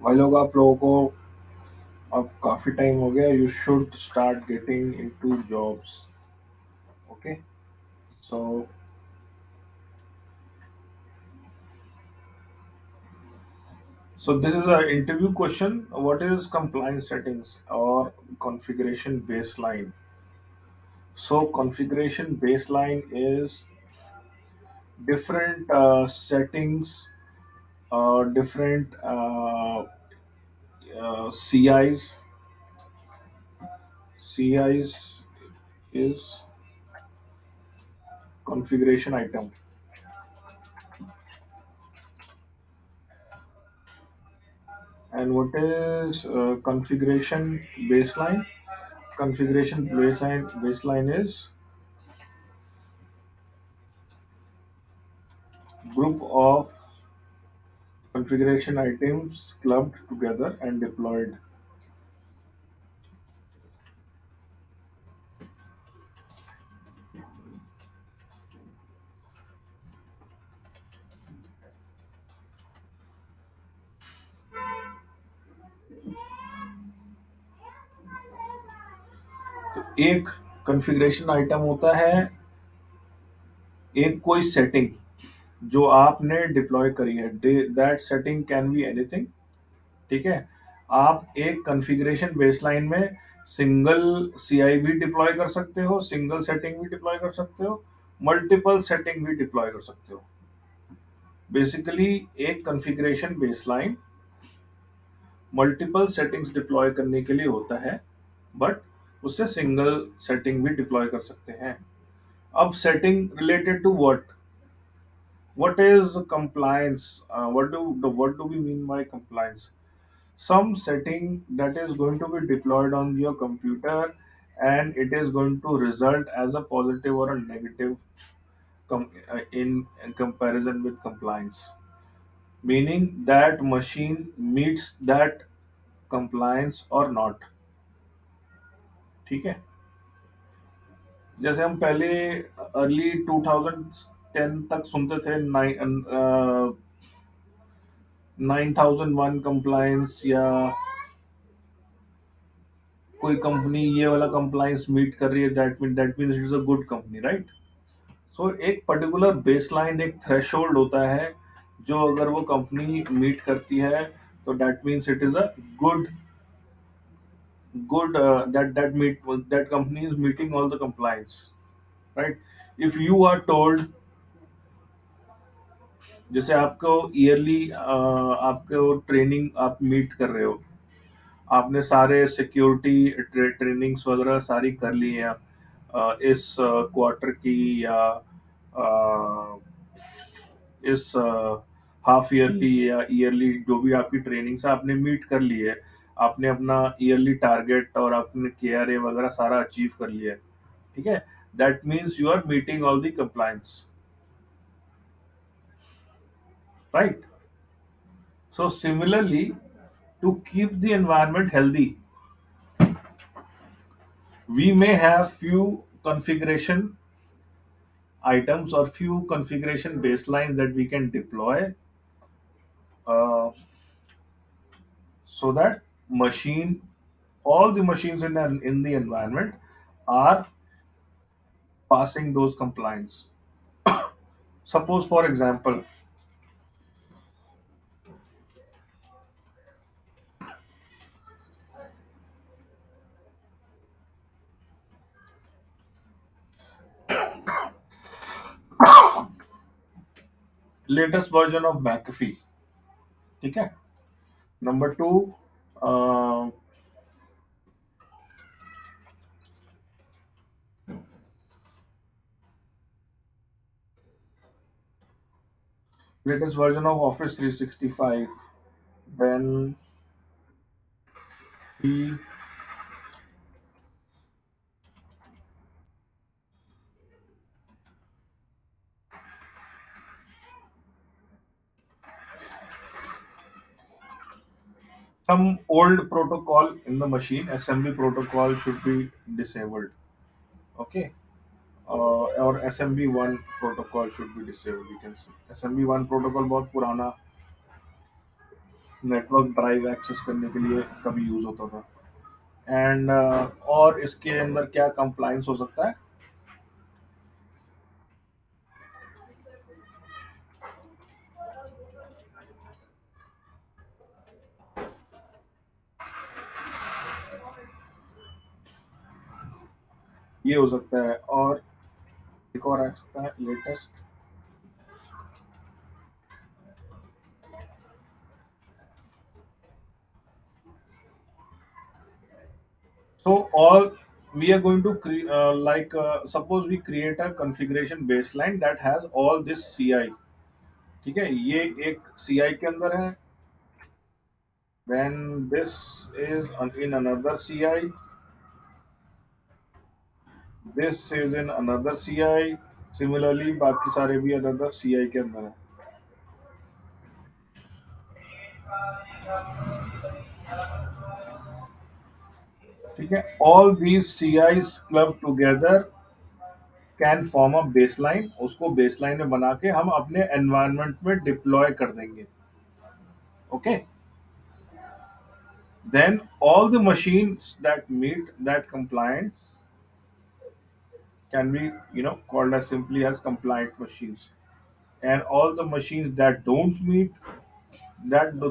भाई लोग आप लोगों को अब काफ़ी टाइम हो गया you should start getting into jobs okay so this is an interview question. What is compliance settings or configuration baseline? So configuration baseline is different settings, different CIs. CIs is configuration item. And what is configuration baseline? Configuration baseline is group of configuration items clubbed together and deployed. तो एक configuration item होता है एक कोई setting जो आपने deploy करी है। That setting can be anything. ठीक है, आप एक कॉन्फ़िगरेशन बेसलाइन में सिंगल सीआई भी डिप्लॉय कर सकते हो, सिंगल सेटिंग भी डिप्लॉय कर सकते हो, मल्टीपल सेटिंग भी डिप्लॉय कर सकते हो। बेसिकली एक configuration baseline multiple settings deploy करने के लिए होता है, बट उससे सिंगल सेटिंग भी डिप्लॉय कर सकते हैं। अब setting related to what is compliance? What do we mean by compliance? Some setting that is going to be deployed on your computer, and it is going to result as a positive or a negative in comparison with compliance, meaning that machine meets that compliance or not. ठीक है, जैसे हम पहले early 2010 तक सुनते थे 9001 compliance, या कोई कंपनी ये वाला कंप्लायंस मीट कर रही है, that means it is a good company, right? So एक पर्टिकुलर बेसलाइन, एक थ्रेशोल्ड होता है जो अगर वो कंपनी मीट करती है तो that means it is a good good that company is meeting all the compliance, right? If you are told, जैसे आपको ईयरली आपको ट्रेनिंग आप मीट कर रहे हो, आपने सारे सिक्योरिटी ट्रेनिंग्स वगैरह सारी कर ली हैं इस क्वार्टर की, या अ, इस हाफ ईयरली या ईयरली, जो भी आपकी ट्रेनिंग्स है आपने मीट कर ली है, आपने अपना ईयरली टारगेट और आपने केआरए वगैरह सारा अचीव कर लिया है। ठीक है, that means you are meeting all the compliance, right? So similarly, to keep the environment healthy, we may have few configuration items or few configuration baselines that we can deploy, uh, so that machine all the machines in the environment are passing those compliance. Suppose for example, latest version of McAfee, ठीक है? Number two, uh, latest version of Office 365, then the some old protocol in the machine, assembly protocol should be disabled. Okay, or SMB1 protocol should be disabled. You can see SMB1 protocol बहुत पुराना network drive access करने के लिए कभी use होता था। And और इसके अंदर क्या कंप्लायंस हो सकता है? ये हो सकता है, और एक और आ सकता है latest. So all we are going to suppose we create a configuration baseline that has all this CI। ठीक है, ये एक CI के अंदर है, then this is in another CI, this is in another CI, similarly बाकी सारे भी another CI के अंदर है। ठीक है, all these CIs club together can form a baseline, उसको बेसलाइन में बना के हम अपने एनवायरनमेंट में डिप्लॉय कर देंगे। Okay, then all the machines that meet that compliance can be called as simply as compliant machines, and all the machines that don't meet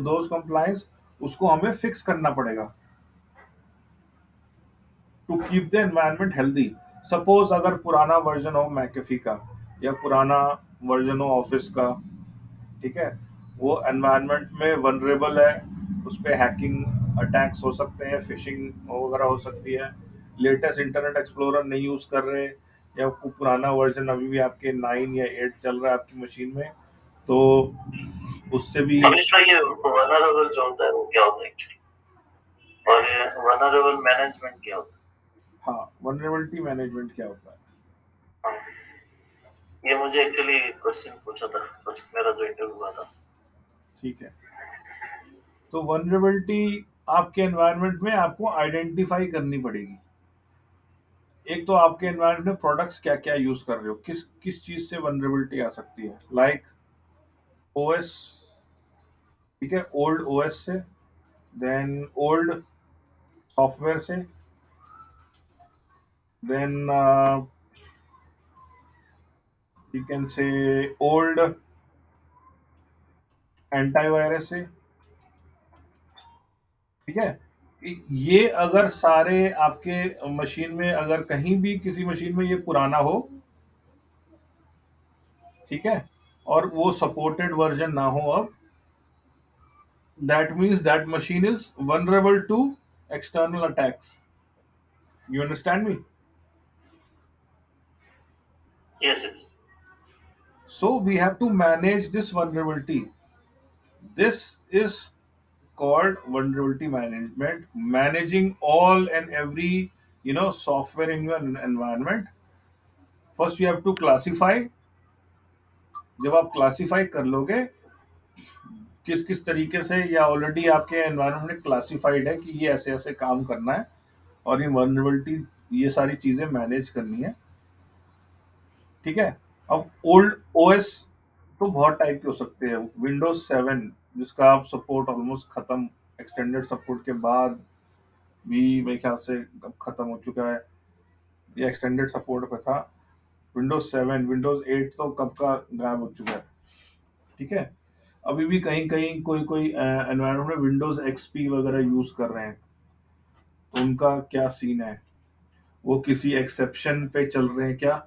those compliance, उसको हमें फिक्स करना पड़ेगा to keep the environment healthy. Suppose अगर पुराना version हो McAfee का, या पुराना वर्जन हो ऑफिस का, ठीक है, वो एनवायरनमेंट में वनरेबल है, उस पे हैकिंग अटैक्स हो सकते हैं, फिशिंग वगैरह हो सकती है, लेटेस्ट इंटरनेट एक्सप्लोरर नहीं यूज कर रहे, या कोई पुराना वर्जन अभी भी आपके 9 या 8 चल रहा है आपकी मशीन में, तो उससे भी। मनीष भाई, ये वनरेबल जो होता है वो क्या होता है एक्चुअली, और ये वनरेबल मैनेजमेंट क्या होता हाँ, वनरेबिलिटी मैनेजमेंट क्या होता है? है? हाँ, ये मुझे एक्चुअली क्वेश्चन पूछा था फर्स्ट मेरा जो इंटरव्यू हुआ था। ठीक है, तो वनरेबिलिटी आपके एनवायरनमेंट में आपको आइडेंटिफाई करनी पड़ेगी। एक तो आपके एनवायरनमेंट में प्रोडक्ट्स क्या क्या यूज कर रहे हो, किस किस चीज से वनरेबिलिटी आ सकती है, लाइक ओएस। ठीक है, ओल्ड ओएस से, देन ओल्ड सॉफ्टवेयर से, then you can say old antivirus से। ठीक है, ये अगर सारे आपके मशीन में, अगर कहीं भी किसी मशीन में ये पुराना हो, ठीक है, और वो सपोर्टेड वर्जन ना हो अब, that means that machine is vulnerable to external attacks. You understand me? Yes yes. So we have to manage this vulnerability. This is called vulnerability management, managing all and every software in your environment. First you have to classify। जब आप classify कर लोगे किस किस तरीके से, या already आपके एनवायरनमेंट में क्लासिफाइड है कि ये ऐसे ऐसे काम करना है, और ये वर्नरेबिलिटी, ये सारी चीजें मैनेज करनी है। ठीक है, अब ओल्ड ओएस तो बहुत टाइप के हो सकते हैं। विंडोज 7 जिसका आप सपोर्ट ऑलमोस्ट खत्म, एक्सटेंडेड सपोर्ट के बाद भी मेरे ख्याल से अब खत्म हो चुका है, ये एक्सटेंडेड सपोर्ट पे था। विंडोज 7, विंडोज 8 तो कब का गायब हो चुका है। ठीक है, अभी भी कहीं कहीं कोई कोई एनवायरमेंट में विंडोज एक्सपी वगैरह यूज कर रहे हैं, तो उनका क्या सीन है, वो किसी एक्सेप्शन पे चल रहे हैं क्या,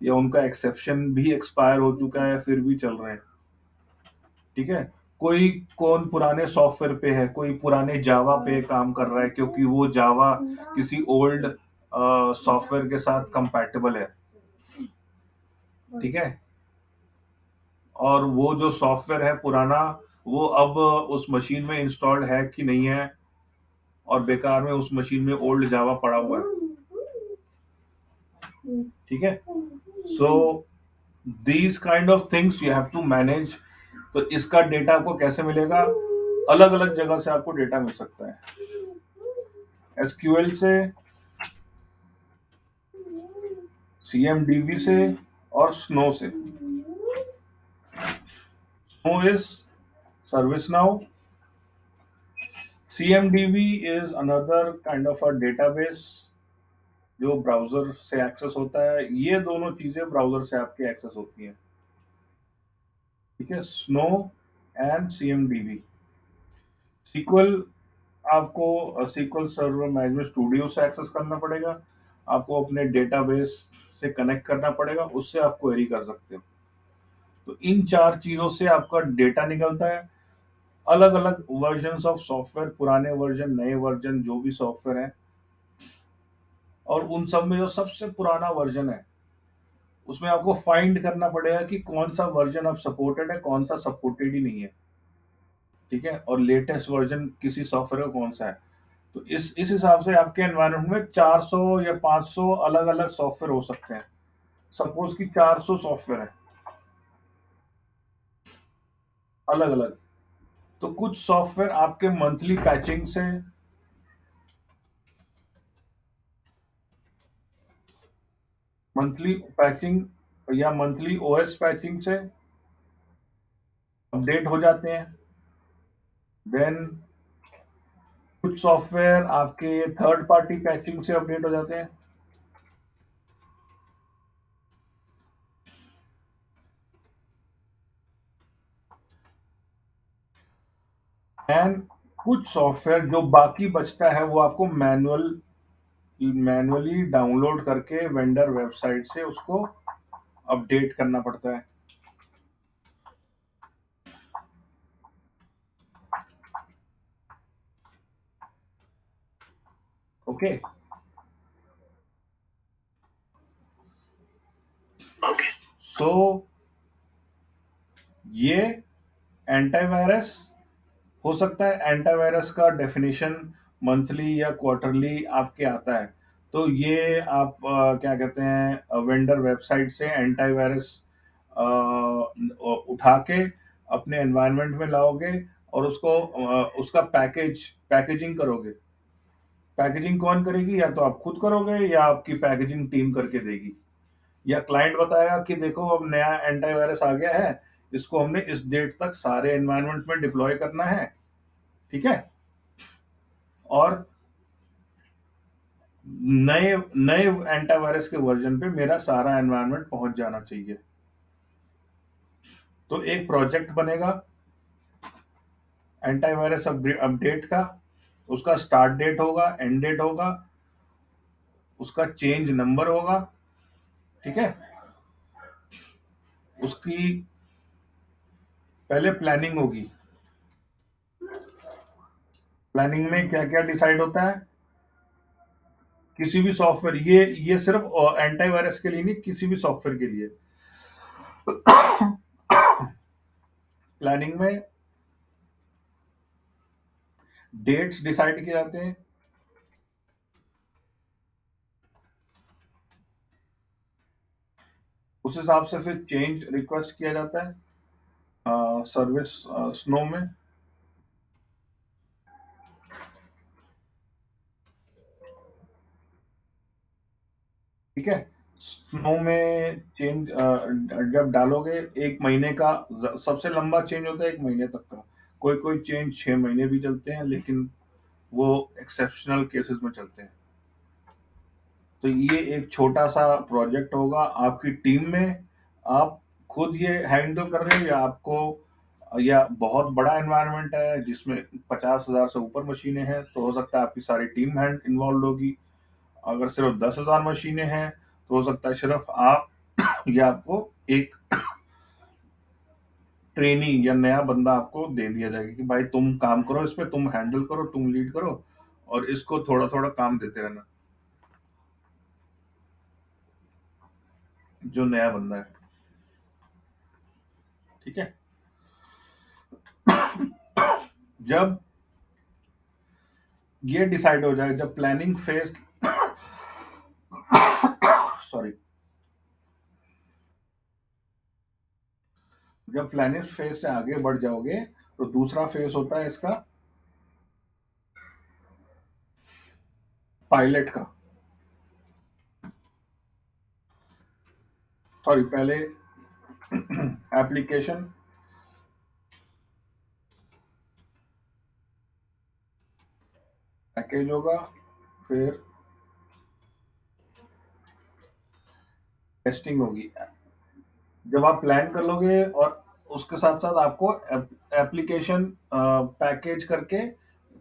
या उनका एक्सेप्शन भी एक्सपायर हो चुका है फिर भी चल रहे हैं। ठीक है, कोई कौन पुराने सॉफ्टवेयर पे है, कोई पुराने जावा पे काम कर रहा है क्योंकि वो जावा किसी ओल्ड सॉफ्टवेयर के साथ कंपैटिबल है। ठीक है, और वो जो सॉफ्टवेयर है पुराना, वो अब उस मशीन में इंस्टॉल्ड है कि नहीं है, और बेकार में उस मशीन में ओल्ड जावा पड़ा हुआ है। ठीक है, so these kind of things you have to manage. तो इसका डेटा आपको कैसे मिलेगा? अलग अलग जगह से आपको डेटा मिल सकता है, एसक्यूएल से, सीएमडीबी से, और स्नो से। Snow is service now, CMDB is another kind of a database जो ब्राउज़र से एक्सेस होता है। ये दोनों चीज़ें ब्राउज़र से आपके एक्सेस होती हैं, ठीक है? Snow and CMDB। SQL आपको SQL सर्वर मैनेजमेंट स्टूडियो से एक्सेस करना पड़ेगा, आपको अपने डेटाबेस से कनेक्ट करना पड़ेगा, उससे आप क्वेरी कर सकते हो। तो इन 4 चीज़ों से आपका डेटा निकलता है। अलग-अलग वर्जन्स ऑफ सॉफ्टवेयर, पुराने वर्जन, नए वर्जन जो भी सॉफ्टवेयर हैं, और उन सब में जो सबसे पुराना वर्जन है, उसमें आपको फाइंड करना पड़ेगा कि कौन-सा वर्जन अब सपोर्टेड है, कौन-सा सपोर्टेड ही नहीं है, ठीक है? और लेटेस्ट वर्जन किसी सॉफ्टवेयर का कौन-सा है। तो इस हिसाब से आपके एनवायरनमेंट में 400 या 500 अलग-अलग सॉफ्टवेयर हो सकते हैं। सपोज़ कि 400 सॉफ्टवेयर हैं, अलग-अलग। तो कुछ सॉफ्टवेयर आपके मंथली पैचिंग या मंथली ओएस पैचिंग से अपडेट हो जाते हैं। देन कुछ सॉफ्टवेयर आपके थर्ड पार्टी पैचिंग से अपडेट हो जाते हैं। एंड कुछ सॉफ्टवेयर जो बाकी बचता है वो आपको मैनुअली डाउनलोड करके वेंडर वेबसाइट से उसको अपडेट करना पड़ता है। ओके। ओके। सो ये एंटीवायरस हो सकता है। एंटीवायरस का डेफिनेशन मंथली या क्वार्टरली आपके आता है। तो ये आप क्या कहते हैं, वेंडर वेबसाइट से एंटीवायरस उठा के अपने एनवायरनमेंट में लाओगे और उसको उसका पैकेजिंग करोगे। पैकेजिंग कौन करेगी? या तो आप खुद करोगे या आपकी पैकेजिंग टीम करके देगी, या क्लाइंट बताएगा कि देखो अब नया एंटीवायरस आ गया है, इसको हमने इस डेट तक सारे एनवायरनमेंट में डिप्लॉय करना है, ठीक है? और नए नए एंटीवायरस के वर्जन पे मेरा सारा एनवायरनमेंट पहुंच जाना चाहिए। तो एक प्रोजेक्ट बनेगा एंटीवायरस अपडेट का। उसका स्टार्ट डेट होगा, एंड डेट होगा, उसका चेंज नंबर होगा, ठीक है? उसकी पहले प्लानिंग होगी। प्लानिंग में क्या क्या डिसाइड होता है? किसी भी सॉफ्टवेयर, ये सिर्फ एंटीवायरस के लिए नहीं, किसी भी सॉफ्टवेयर के लिए प्लानिंग में डेट्स डिसाइड किए जाते हैं। उस हिसाब से फिर चेंज रिक्वेस्ट किया जाता है सर्विस स्नो में, ठीक है? स्नो में चेंज जब डालोगे, 1 महीने का सबसे लंबा चेंज होता है, 1 महीने तक का। कोई कोई चेंज 6 महीने भी चलते हैं, लेकिन वो एक्सेप्शनल केसेस में चलते हैं। तो ये एक छोटा सा प्रोजेक्ट होगा आपकी टीम में। आप खुद ये हैंडल कर रहे हो, या आपको, या बहुत बड़ा एनवायरनमेंट है जिसमें 50,000 से ऊपर मशीनें हैं, तो हो सकता है आपकी सारी टीम हैंड इन्वॉल्व होगी। अगर सिर्फ 10,000 मशीनें हैं तो हो सकता है सिर्फ आप या आपको एक ट्रेनी या नया बंदा आपको दे दिया जाएगा कि भाई तुम काम करो, इस पे तुम हैंडल करो, तुम लीड करो, और इसको थोड़ा थोड़ा काम देते रहना, जो नया बंदा है, ठीक है? जब ये डिसाइड हो जाए, जब प्लानिंग फेज सॉरी जब प्लानिंग फेज से आगे बढ़ जाओगे, तो दूसरा फेज होता है इसका पायलट का। सॉरी, पहले एप्लीकेशन, पैकेज होगा, फिर टेस्टिंग होगी। जब आप प्लान कर लोगे और उसके साथ साथ आपको एप्लीकेशन पैकेज करके,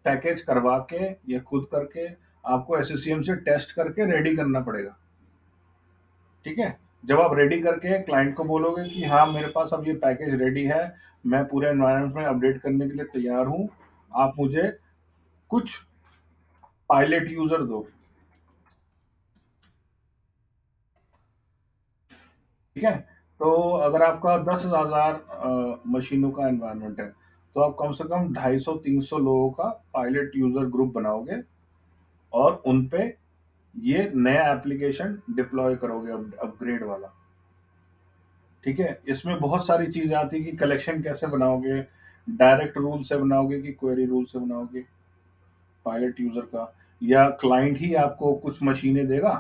पैकेज करवा के या खुद करके आपको एससीएम से टेस्ट करके रेडी करना पड़ेगा। ठीक है, जब आप रेडी करके क्लाइंट को बोलोगे कि हाँ मेरे पास अब ये पैकेज रेडी है, मैं पूरे एनवायरनमेंट में अपडेट करने के लिए तैयार हूँ, आप मुझे कुछ पायलट यूजर दो। ठीक है, तो अगर आपका 10,000 मशीनों का एनवायरनमेंट है, तो आप कम से कम 250-300 लोगों का पायलट यूजर ग्रुप बनाओगे और उन पे ये नया एप्लीकेशन डिप्लॉय करोगे, अपग्रेड वाला। ठीक है, इसमें बहुत सारी चीजें आती है कि कलेक्शन कैसे बनाओगे, डायरेक्ट रूल से बनाओगे कि क्वेरी रूल से बनाओगे पायलट यूजर का, या क्लाइंट ही आपको कुछ मशीनें देगा।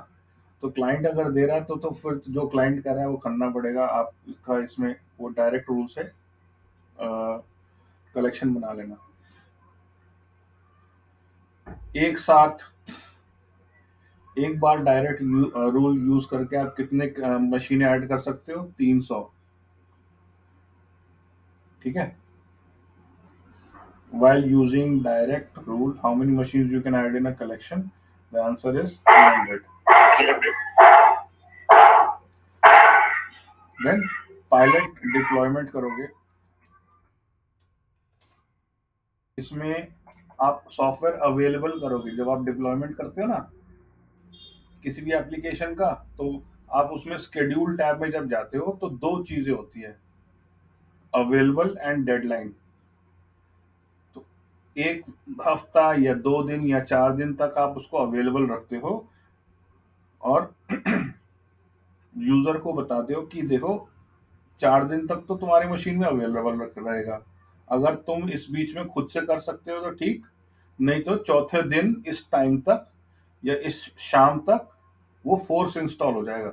तो क्लाइंट अगर दे रहा है तो फिर जो क्लाइंट कर रहा है वो करना पड़ेगा आपका, इसमें वो डायरेक्ट रूल से कलेक्शन बना लेना। एक साथ एक बार डायरेक्ट रूल यूज करके आप कितने मशीनें ऐड कर सकते हो? 300। ठीक है, while using direct rule how many machines you can add in a collection? The answer is 300. Then pilot deployment करोगे, इसमें आप सॉफ्टवेयर अवेलेबल करोगे। जब आप डिप्लॉयमेंट करते हो ना किसी भी एप्लीकेशन का, तो आप उसमें स्केड्यूल टैब में जब जाते हो तो दो चीजें होती है, अवेलेबल एंड डेडलाइन। तो एक हफ्ता या 2 दिन या 4 दिन तक आप उसको अवेलेबल रखते हो और यूजर को बताते हो कि देखो 4 दिन तक तो तुम्हारी मशीन में अवेलेबल रहेगा, अगर तुम इस बीच में खुद से कर सकते हो तो ठीक, नहीं तो चौथे दिन इस टाइम तक या इस शाम तक वो फोर्स इंस्टॉल हो जाएगा।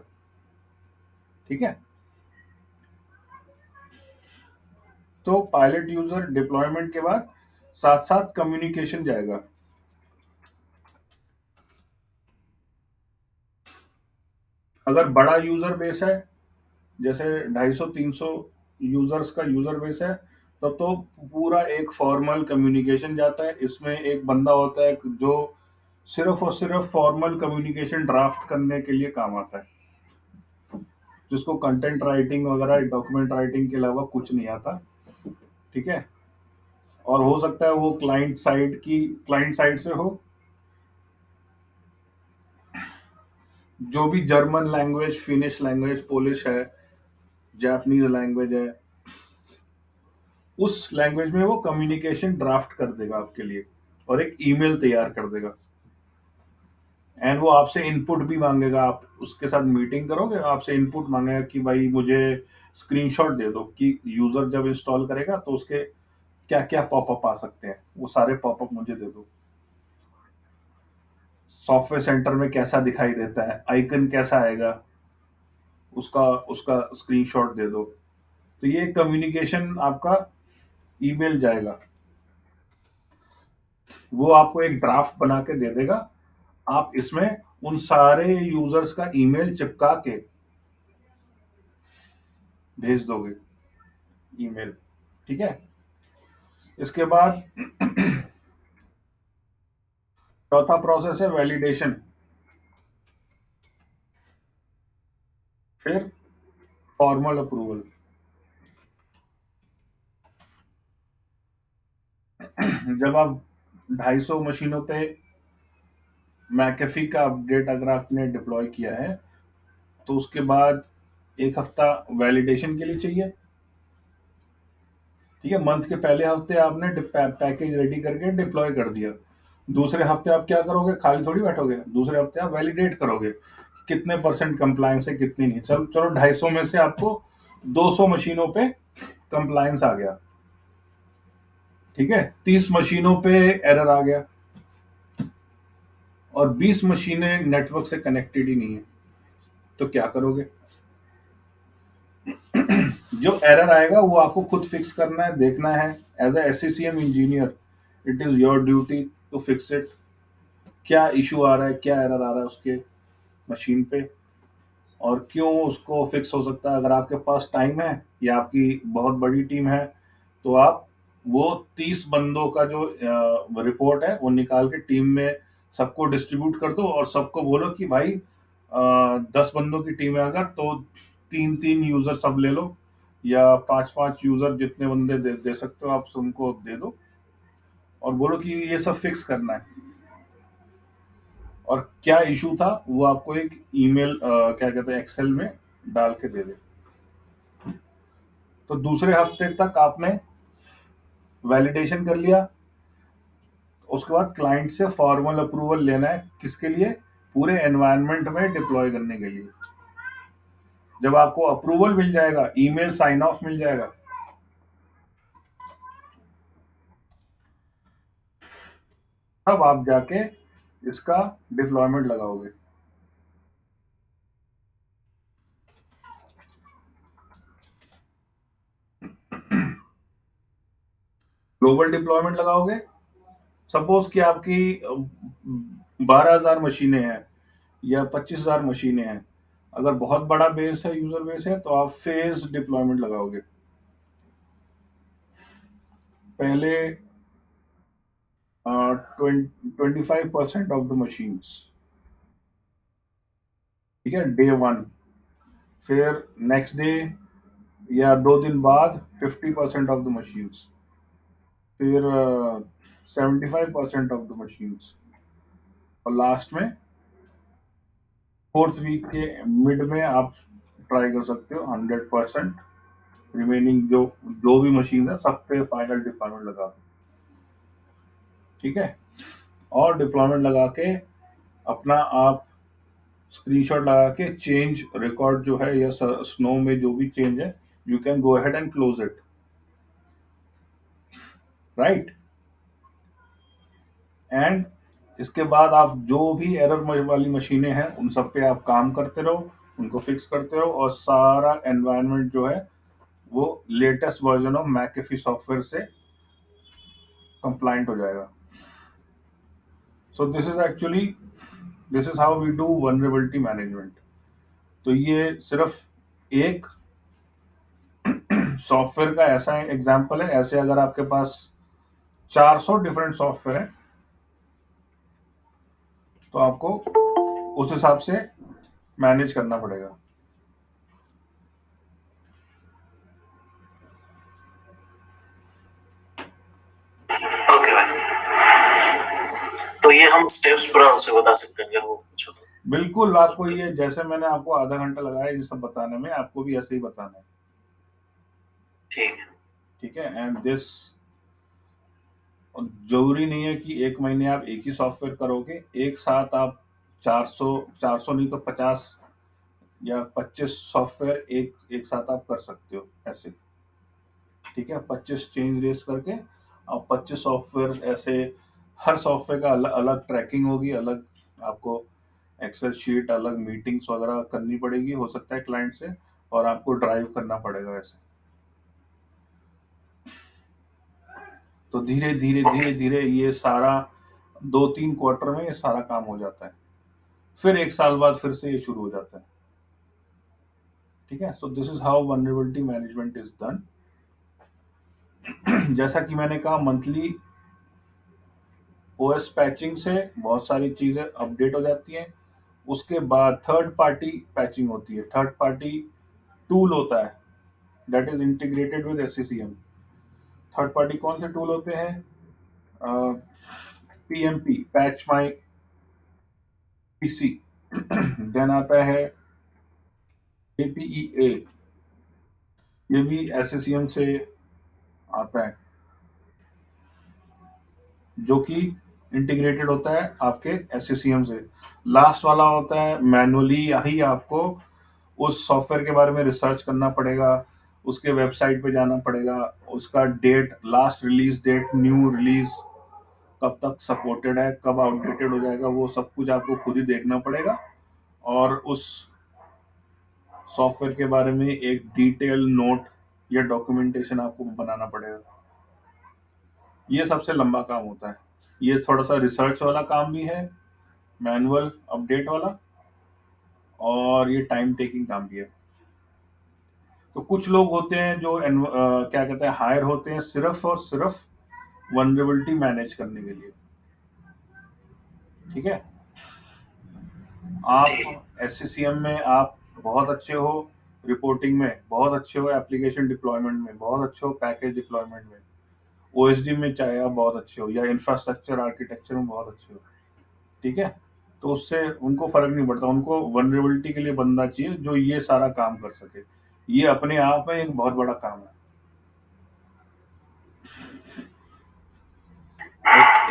ठीक है, तो पायलट यूजर डिप्लॉयमेंट के बाद साथ साथ कम्युनिकेशन जाएगा। अगर बड़ा यूजर बेस है, जैसे 250-300 यूजर्स का यूजर बेस है, तब तो पूरा एक फॉर्मल कम्युनिकेशन जाता है। इसमें एक बंदा होता है जो सिर्फ और सिर्फ फॉर्मल कम्युनिकेशन ड्राफ्ट करने के लिए काम आता है, जिसको कंटेंट राइटिंग वगैरह डॉक्यूमेंट राइटिंग के अलावा कुछ नहीं आता। ठीक है, और हो सकता है वो क्लाइंट साइड से हो, जो भी German language, finish language, Polish है, जापानीज लैंग्वेज है, उस लैंग्वेज में वो कम्युनिकेशन ड्राफ्ट कर देगा आपके लिए और एक ईमेल तैयार कर देगा। एंड वो आपसे इनपुट भी मांगेगा, आप उसके साथ मीटिंग करोगे, आपसे इनपुट मांगेगा कि भाई मुझे स्क्रीनशॉट दे दो कि यूजर जब इंस्टॉल करेगा तो उसके क्या क्या पॉपअप आ सकते हैं, वो सारे पॉपअप मुझे दे दो। सॉफ्टवेयर सेंटर में कैसा दिखाई देता है, आइकन कैसा आएगा, उसका उसका स्क्रीनशॉट दे दो। तो ये कम्युनिकेशन आपका ईमेल जाएगा, वो आपको एक ड्राफ्ट बना के दे देगा, आप इसमें उन सारे यूजर्स का ईमेल चिपका के भेज दोगे, ईमेल। ठीक है, इसके बाद चौथा प्रोसेस है वैलिडेशन, फिर फॉर्मल अप्रूवल। जब आप 250 मशीनों पे मैकेफी का अपडेट अगर आपने डिप्लॉय किया है, तो उसके बाद एक हफ्ता वैलिडेशन के लिए चाहिए। ठीक है, मंथ के पहले हफ्ते आपने पैकेज रेडी करके डिप्लॉय कर दिया, दूसरे हफ्ते आप क्या करोगे? खाली थोड़ी बैठोगे, दूसरे हफ्ते आप वैलिडेट करोगे कितने परसेंट कंप्लायंस है कितनी नहीं। चलो चलो 250 में से आपको 200 मशीनों पे कंप्लायंस आ गया। ठीक है, 30 मशीनों पे एरर आ गया और 20 मशीनें नेटवर्क से कनेक्टेड ही नहीं है, तो क्या करोगे? जो एरर आएगा वो आपको खुद फिक्स करना है, देखना है। As a SCCM engineer it is your duty to fix it. क्या इशू आ रहा है, क्या एरर आ रहा है उसके मशीन पे, और क्यों उसको फिक्स हो सकता है। अगर आपके पास टाइम है या आपकी बहुत बड़ी टीम है, तो आप वो 30 बंदों का जो रिपोर्ट है वो निकाल के टीम में सबको डिस्ट्रीब्यूट कर दो, और सबको बोलो कि भाई 10 बंदों की टीम है अगर, तो 3-3 यूजर सब ले लो, या 5-5 यूजर, जितने बंदे दे सकते हो आप सबको दे दो, और बोलो कि ये सब फिक्स करना है, और क्या इशू था वो आपको एक ईमेल, क्या कहते हैं, एक्सेल में डाल के दे दे। तो दूसरे हफ्ते तक आपने वैलिडेशन कर लिया। उसके बाद क्लाइंट से फॉर्मल अप्रूवल लेना है, किसके लिए? पूरे एनवायरनमेंट में डिप्लॉय करने के लिए। जब आपको अप्रूवल मिल जाएगा, ईमेल साइन ऑफ मिल जाएगा, तब आप जाके इसका डिप्लॉयमेंट लगाओगे। ग्लोबल डिप्लॉयमेंट लगाओगे। सपोज कि आपकी 12,000 मशीनें हैं या 25,000 मशीनें हैं। अगर बहुत बड़ा बेस है, यूजर बेस है, तो आप फेज डिप्लॉयमेंट लगाओगे। पहले 25% ऑफ द मशीन्स, ठीक है, डे वन। फिर नेक्स्ट डे या 2 दिन बाद 50% ऑफ द मशीन्स। फिर 75% ऑफ द मशीन्स। और लास्ट में फोर्थ वीक के मिड में आप ट्राई कर सकते हो 100%। रिमेनिंग जो जो भी मशीन है सब पे फाइनल डिप्लॉयमेंट लगा दो, ठीक है। और डिप्लॉयमेंट लगा के अपना आप स्क्रीनशॉट लगा के चेंज रिकॉर्ड जो है, या स्नो में जो भी चेंज है, you can go ahead and close it, right. And इसके बाद आप जो भी एरर वाली मशीनें हैं उन सब पे आप काम करते रहो, उनको फिक्स करते रहो, और सारा एनवायरनमेंट जो है वो latest version of McAfee software से कंप्लाइंट हो जाएगा। So this is how we do vulnerability management. तो ये सिर्फ एक सॉफ्टवेयर का ऐसा एग्जांपल है। ऐसे अगर आपके पास 400 डिफरेंट सॉफ्टवेयर है, तो आपको उस हिसाब से मैनेज करना पड़ेगा। ओके भाई, तो ये हम स्टेप्स पूरा उसे बता सकते हैं अगर वो पूछो तो। बिल्कुल, आपको ये जैसे मैंने आपको आधा घंटा लगाया ये सब बताने में, आपको भी ऐसे ही बताना है, ठीक है। ठीक है। एंड दिस, जरूरी नहीं है कि एक महीने आप एक ही सॉफ्टवेयर करोगे, एक साथ आप 400 400 नहीं तो 50 या 25 सॉफ्टवेयर एक एक साथ आप कर सकते हो ऐसे, ठीक है। 25 चेंज रेस करके आप 25 सॉफ्टवेयर ऐसे, हर सॉफ्टवेयर का अलग अलग ट्रैकिंग होगी, अलग आपको एक्सेल शीट, अलग मीटिंग्स वगैरह करनी पड़ेगी, हो सकता है क्लाइंट से, और आपको ड्राइव करना पड़ेगा ऐसे। तो धीरे धीरे धीरे धीरे ये सारा 2-3 क्वार्टर में ये सारा काम हो जाता है। फिर 1 साल बाद फिर से ये शुरू हो जाता है, ठीक है। So this is how vulnerability management is done. जैसा कि मैंने कहा, मंथली ओएस पैचिंग से बहुत सारी चीजें अपडेट हो जाती हैं। उसके बाद थर्ड पार्टी पैचिंग होती है। थर्ड पार्टी टूल होता है that is integrated with SCCM. Third party कौन से टूल होते हैं? PMP, patch my PC. Then आता है एपीईए, ये भी एससीसीएम से आता है, जो कि इंटीग्रेटेड होता है आपके एससीसीएम से। लास्ट वाला होता है मैनुअली, यही आपको उस सॉफ्टवेयर के बारे में रिसर्च करना पड़ेगा, उसके वेबसाइट पे जाना पड़ेगा, उसका date, last release date, new release कब तक सपोर्टेड है, कब आउटडेटेड हो जाएगा, वो सब कुछ आपको खुद ही देखना पड़ेगा। और उस सॉफ्टवेयर के बारे में एक डिटेल नोट या डॉक्यूमेंटेशन आपको बनाना पड़ेगा। ये सबसे लंबा काम होता है। ये थोड़ा सा रिसर्च वाला काम भी है, मैनुअल अपडेट वाला, और ये टाइम टेकिंग काम भी है। तो कुछ लोग होते हैं जो क्या कहते हैं, हायर होते हैं सिर्फ और सिर्फ वनरेबिलिटी मैनेज करने के लिए। ठीक है। आप ठीक। एससीसीएम में आप बहुत अच्छे हो, रिपोर्टिंग में बहुत अच्छे हो, एप्लीकेशन डिप्लॉयमेंट में बहुत अच्छे हो, पैकेज डिप्लॉयमेंट में, ओएसडी में चाहे आप बहुत अच्छे हो, या इंफ्रास्ट्रक्चर आर्किटेक्चर में बहुत अच्छे हो। ठीक है। तो उससे उनको फर्क नहीं पड़ता, उनको वनरेबिलिटी के लिए बंदा चाहिए जो ये सारा काम कर सके। ये अपने आप में एक बहुत बड़ा काम है।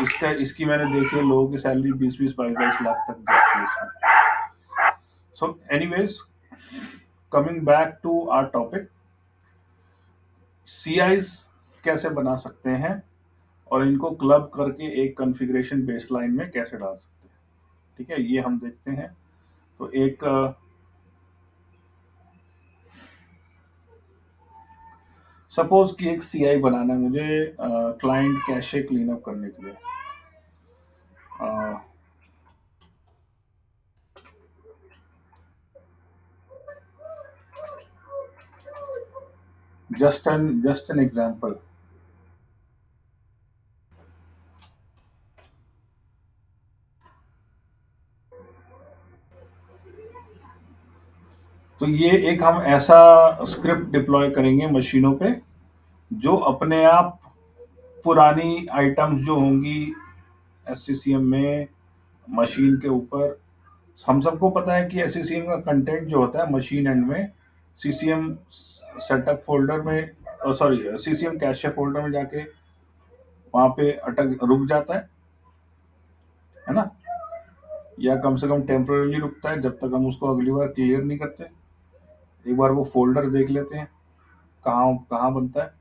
इसका इसकी मैंने देखी है, लोगों की सैलरी 20-20 22-22 लाख तक जाती है इसमें। So anyways, coming back to our topic, CIs कैसे बना सकते हैं और इनको क्लब करके एक कॉन्फ़िगरेशन बेसलाइन में कैसे डाल सकते हैं। ठीक है, ये हम देखते हैं। तो एक सपोज कि एक सीआई बनाना है मुझे क्लाइंट कैशे क्लीन अप करने के लिए। Just an example. तो ये एक हम ऐसा स्क्रिप्ट डिप्लॉय करेंगे मशीनों पे जो अपने आप पुरानी आइटम्स जो होंगी एससीसीएम में मशीन के ऊपर। हम सबको पता है कि एससीसीएम का कंटेंट जो होता है मशीन एंड में सीसीएम सेटअप फोल्डर में, सॉरी सीसीएम कैशे फोल्डर में जाके वहां पे अटक रुक जाता है ना, या कम से कम टेम्पररी रुकता है जब तक हम उसको अगली बार क्लियर नहीं करते। एक बार वो फोल्डर देख लेते हैं कहाँ कहाँ बनता है।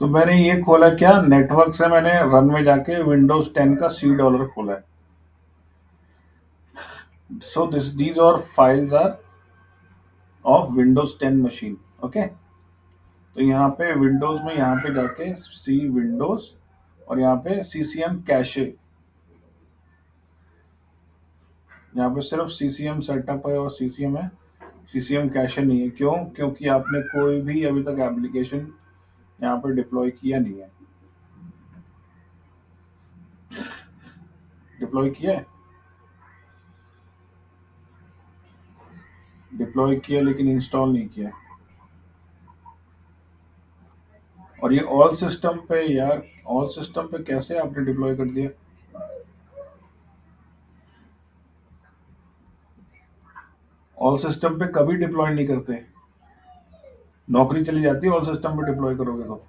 तो मैंने ये खोला क्या, नेटवर्क से मैंने रन में जाके विंडोज 10 का सी डॉलर खोला है। सो दिस दीज और files are of Windows 10 machine. Okay. तो यहाँ पे विंडोज में यहाँ पे जाके सी विंडोज, और यहाँ पे सीसीएम कैशे, यहाँ पे सिर्फ सीसीएम सेटअप है और सीसीएम है, सीसीएम कैशे नहीं है। क्यों? क्योंकि आपने कोई भी अभी तक एप्लीकेशन यहाँ पे डिप्लॉय किया नहीं है। डिप्लॉय किया है, डिप्लॉय किया लेकिन इंस्टॉल नहीं किया। और ये ऑल सिस्टम पे यार, ऑल सिस्टम पे कैसे आपने डिप्लॉय कर दिया? ऑल सिस्टम पे कभी डिप्लॉय नहीं करते, नौकरी चली जाती है ऑल सिस्टम पे डिप्लॉय करोगे तो।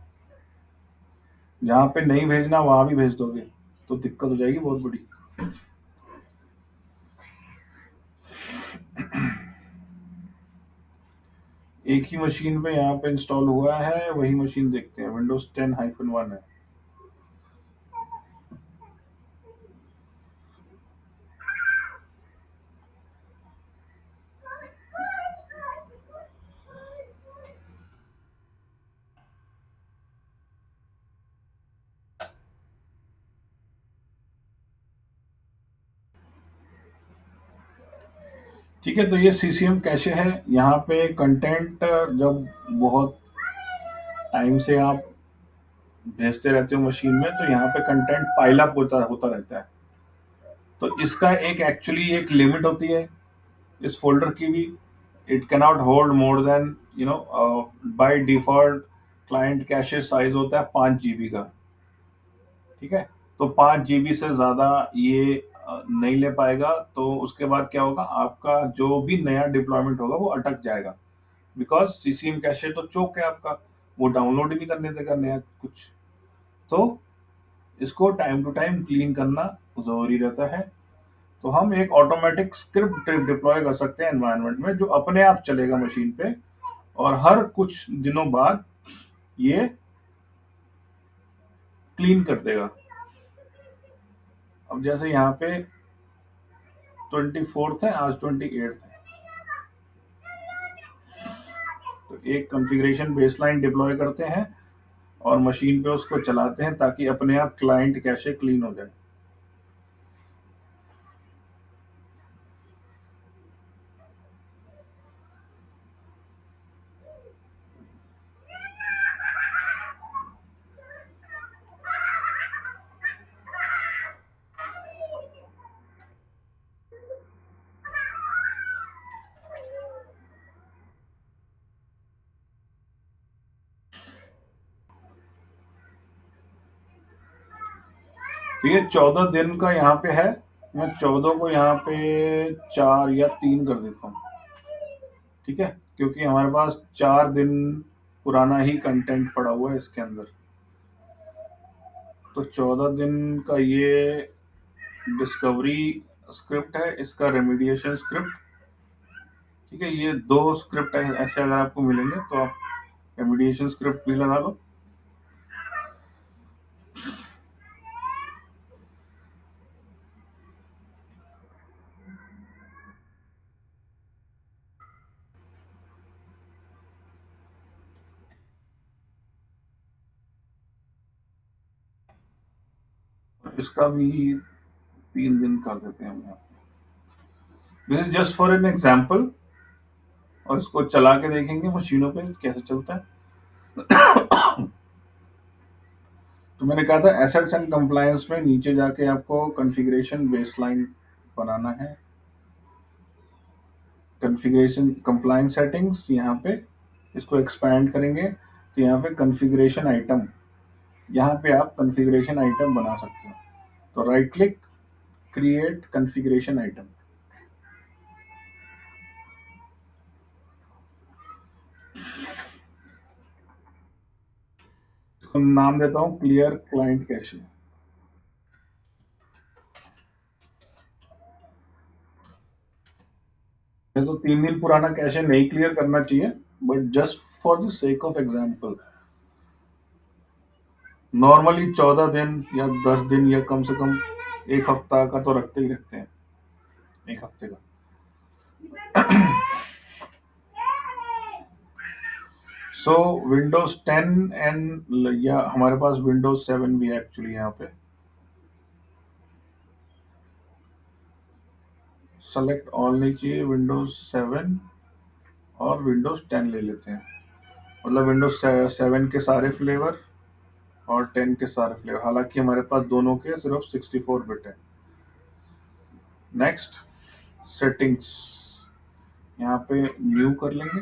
जहाँ पे नहीं भेजना वहां भी भेज दोगे तो दिक्कत हो जाएगी बहुत बड़ी। एक ही मशीन पे यहाँ पे इंस्टॉल हुआ है, वही मशीन देखते हैं, विंडोज 10-1 है। ठीक है, तो ये सीसीएम कैशे है। यहाँ पे कंटेंट जब बहुत टाइम से आप भेजते रहते हो मशीन में, तो यहाँ पे कंटेंट पाइल अप होता होता रहता है। तो इसका एक एक्चुअली एक लिमिट होती है इस फोल्डर की भी। It cannot hold more than, by default client cache size होता है 5 जीबी का। ठीक है। तो 5 जीबी से ज्यादा ये नहीं ले पाएगा तो उसके बाद क्या होगा, आपका जो भी नया डिप्लॉयमेंट होगा वो अटक जाएगा, बिकॉज सीसीएम कैशे तो चोक है आपका, वो डाउनलोड ही नहीं करने देगा नया कुछ। तो इसको टाइम टू टाइम क्लीन करना जरूरी रहता है। तो हम एक ऑटोमेटिक स्क्रिप्ट डिप्लॉय कर सकते हैं एनवायरनमेंट में, जो अपने आप चलेगा मशीन पे, और हर कुछ दिनों बाद ये क्लीन कर देगा। अब जैसे यहाँ पे 24th है, आज 28th है, तो एक कॉन्फ़िगरेशन बेसलाइन डिप्लॉय करते हैं और मशीन पे उसको चलाते हैं ताकि अपने आप क्लाइंट कैशे क्लीन हो जाए। तो ये 14 दिन का यहाँ पे है, मैं 14 को यहाँ पे 4 या 3 कर देता हूँ, ठीक है, क्योंकि हमारे पास 4 दिन पुराना ही कंटेंट पड़ा हुआ है इसके अंदर। तो 14 दिन का ये डिस्कवरी स्क्रिप्ट है, इसका रेमिडिएशन स्क्रिप्ट, ठीक है। ये दो स्क्रिप्ट ऐसे अगर आपको मिलेंगे तो आप रेमिडिएशन स्क्रिप्ट भी लगा लो। इसका भी 3 दिन कर देते हैं हम यहाँ पे। This is just for an example, और इसको चला के देखेंगे मशीनों पे कैसे चलता है। तो मैंने कहा था एसेट्स एंड कंप्लायंस में नीचे जाके आपको कॉन्फ़िगरेशन बेसलाइन बनाना है। कॉन्फ़िगरेशन कंप्लायंस सेटिंग्स, यहाँ पे इसको एक्सपैंड करेंगे तो यहाँ पे कॉन्फ़िगरेशन आइटम, यहाँ पे आप कॉन्फ़िगरेशन आइटम बना सकते हो। तो right click, create configuration item, इसको नाम देता हूँ क्लियर क्लाइंट कैशे। ये तो 3 दिन पुराना कैशे नहीं क्लियर करना चाहिए, but just for the sake of example normally 14 दिन या 10 दिन या कम से कम 1 हफ्ता का तो रखते ही रखते हैं, 1 हफ्ते का। सो विंडोज 10 एंड या हमारे पास विंडोज 7 भी है एक्चुअली यहाँ पे। सेलेक्ट ऑल नहीं चाहिए, विंडोज 7 और विंडोज 10 ले लेते हैं, मतलब विंडोज 7 के सारे फ्लेवर और 10 के सारे फ्लेवर, हालांकि हमारे पास दोनों के सिर्फ 64 बिट है। नेक्स्ट, सेटिंग्स, यहाँ पे न्यू कर लेंगे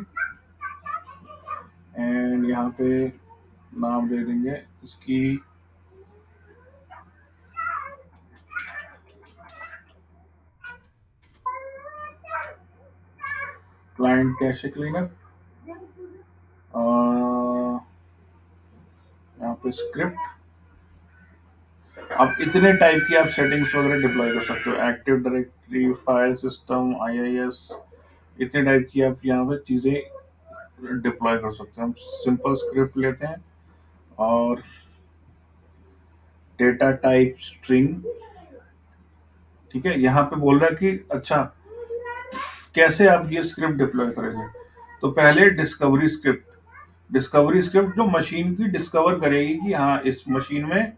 एंड यहाँ पे नाम दे देंगे इसकी क्लाइंट कैशे क्लीनर, यहाँ पे स्क्रिप्ट। आप इतने टाइप की आप सेटिंग्स वगैरह डिप्लॉय कर सकते हो, active directory, file system, IIS, इतने टाइप की आप यहाँ पे चीज़ें डिप्लॉय कर सकते हैं। हम सिंपल स्क्रिप्ट लेते हैं और डेटा टाइप स्ट्रिंग, ठीक है। यहाँ पे बोल रहा है कि अच्छा कैसे आप ये स्क्रिप्ट डिप्लॉय करेंगे। तो पहले डिस्कवरी स्क्रिप्ट जो मशीन की डिस्कवर करेगी कि हाँ इस मशीन में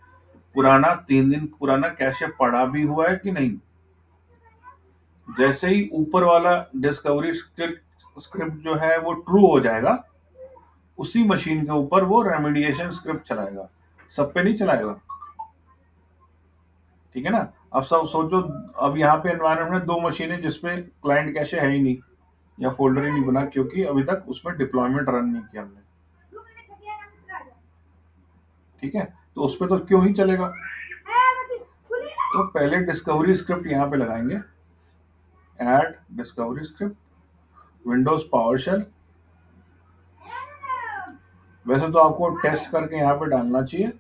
पुराना 3 दिन पुराना कैशे पड़ा भी हुआ है कि नहीं। जैसे ही ऊपर वाला डिस्कवरी स्क्रिप्ट जो है वो ट्रू हो जाएगा, उसी मशीन के ऊपर वो रेमिडिएशन स्क्रिप्ट चलाएगा, सब पे नहीं चलाएगा, ठीक है ना। अब सब सोचो, अब यहाँ पे एनवायरनमेंट में 2 मशीनें जिसमें क्लाइंट कैशे है ही नहीं या फोल्डर ही नहीं बना, क्योंकि अभी तक उसमें डिप्लॉयमेंट रन नहीं किया हमने, ठीक है। तो उस पर तो क्यों ही चलेगा। तो पहले डिस्कवरी स्क्रिप्ट यहाँ पे लगाएंगे, add discovery script, Windows PowerShell. वैसे तो आपको टेस्ट करके यहाँ पे डालना चाहिए,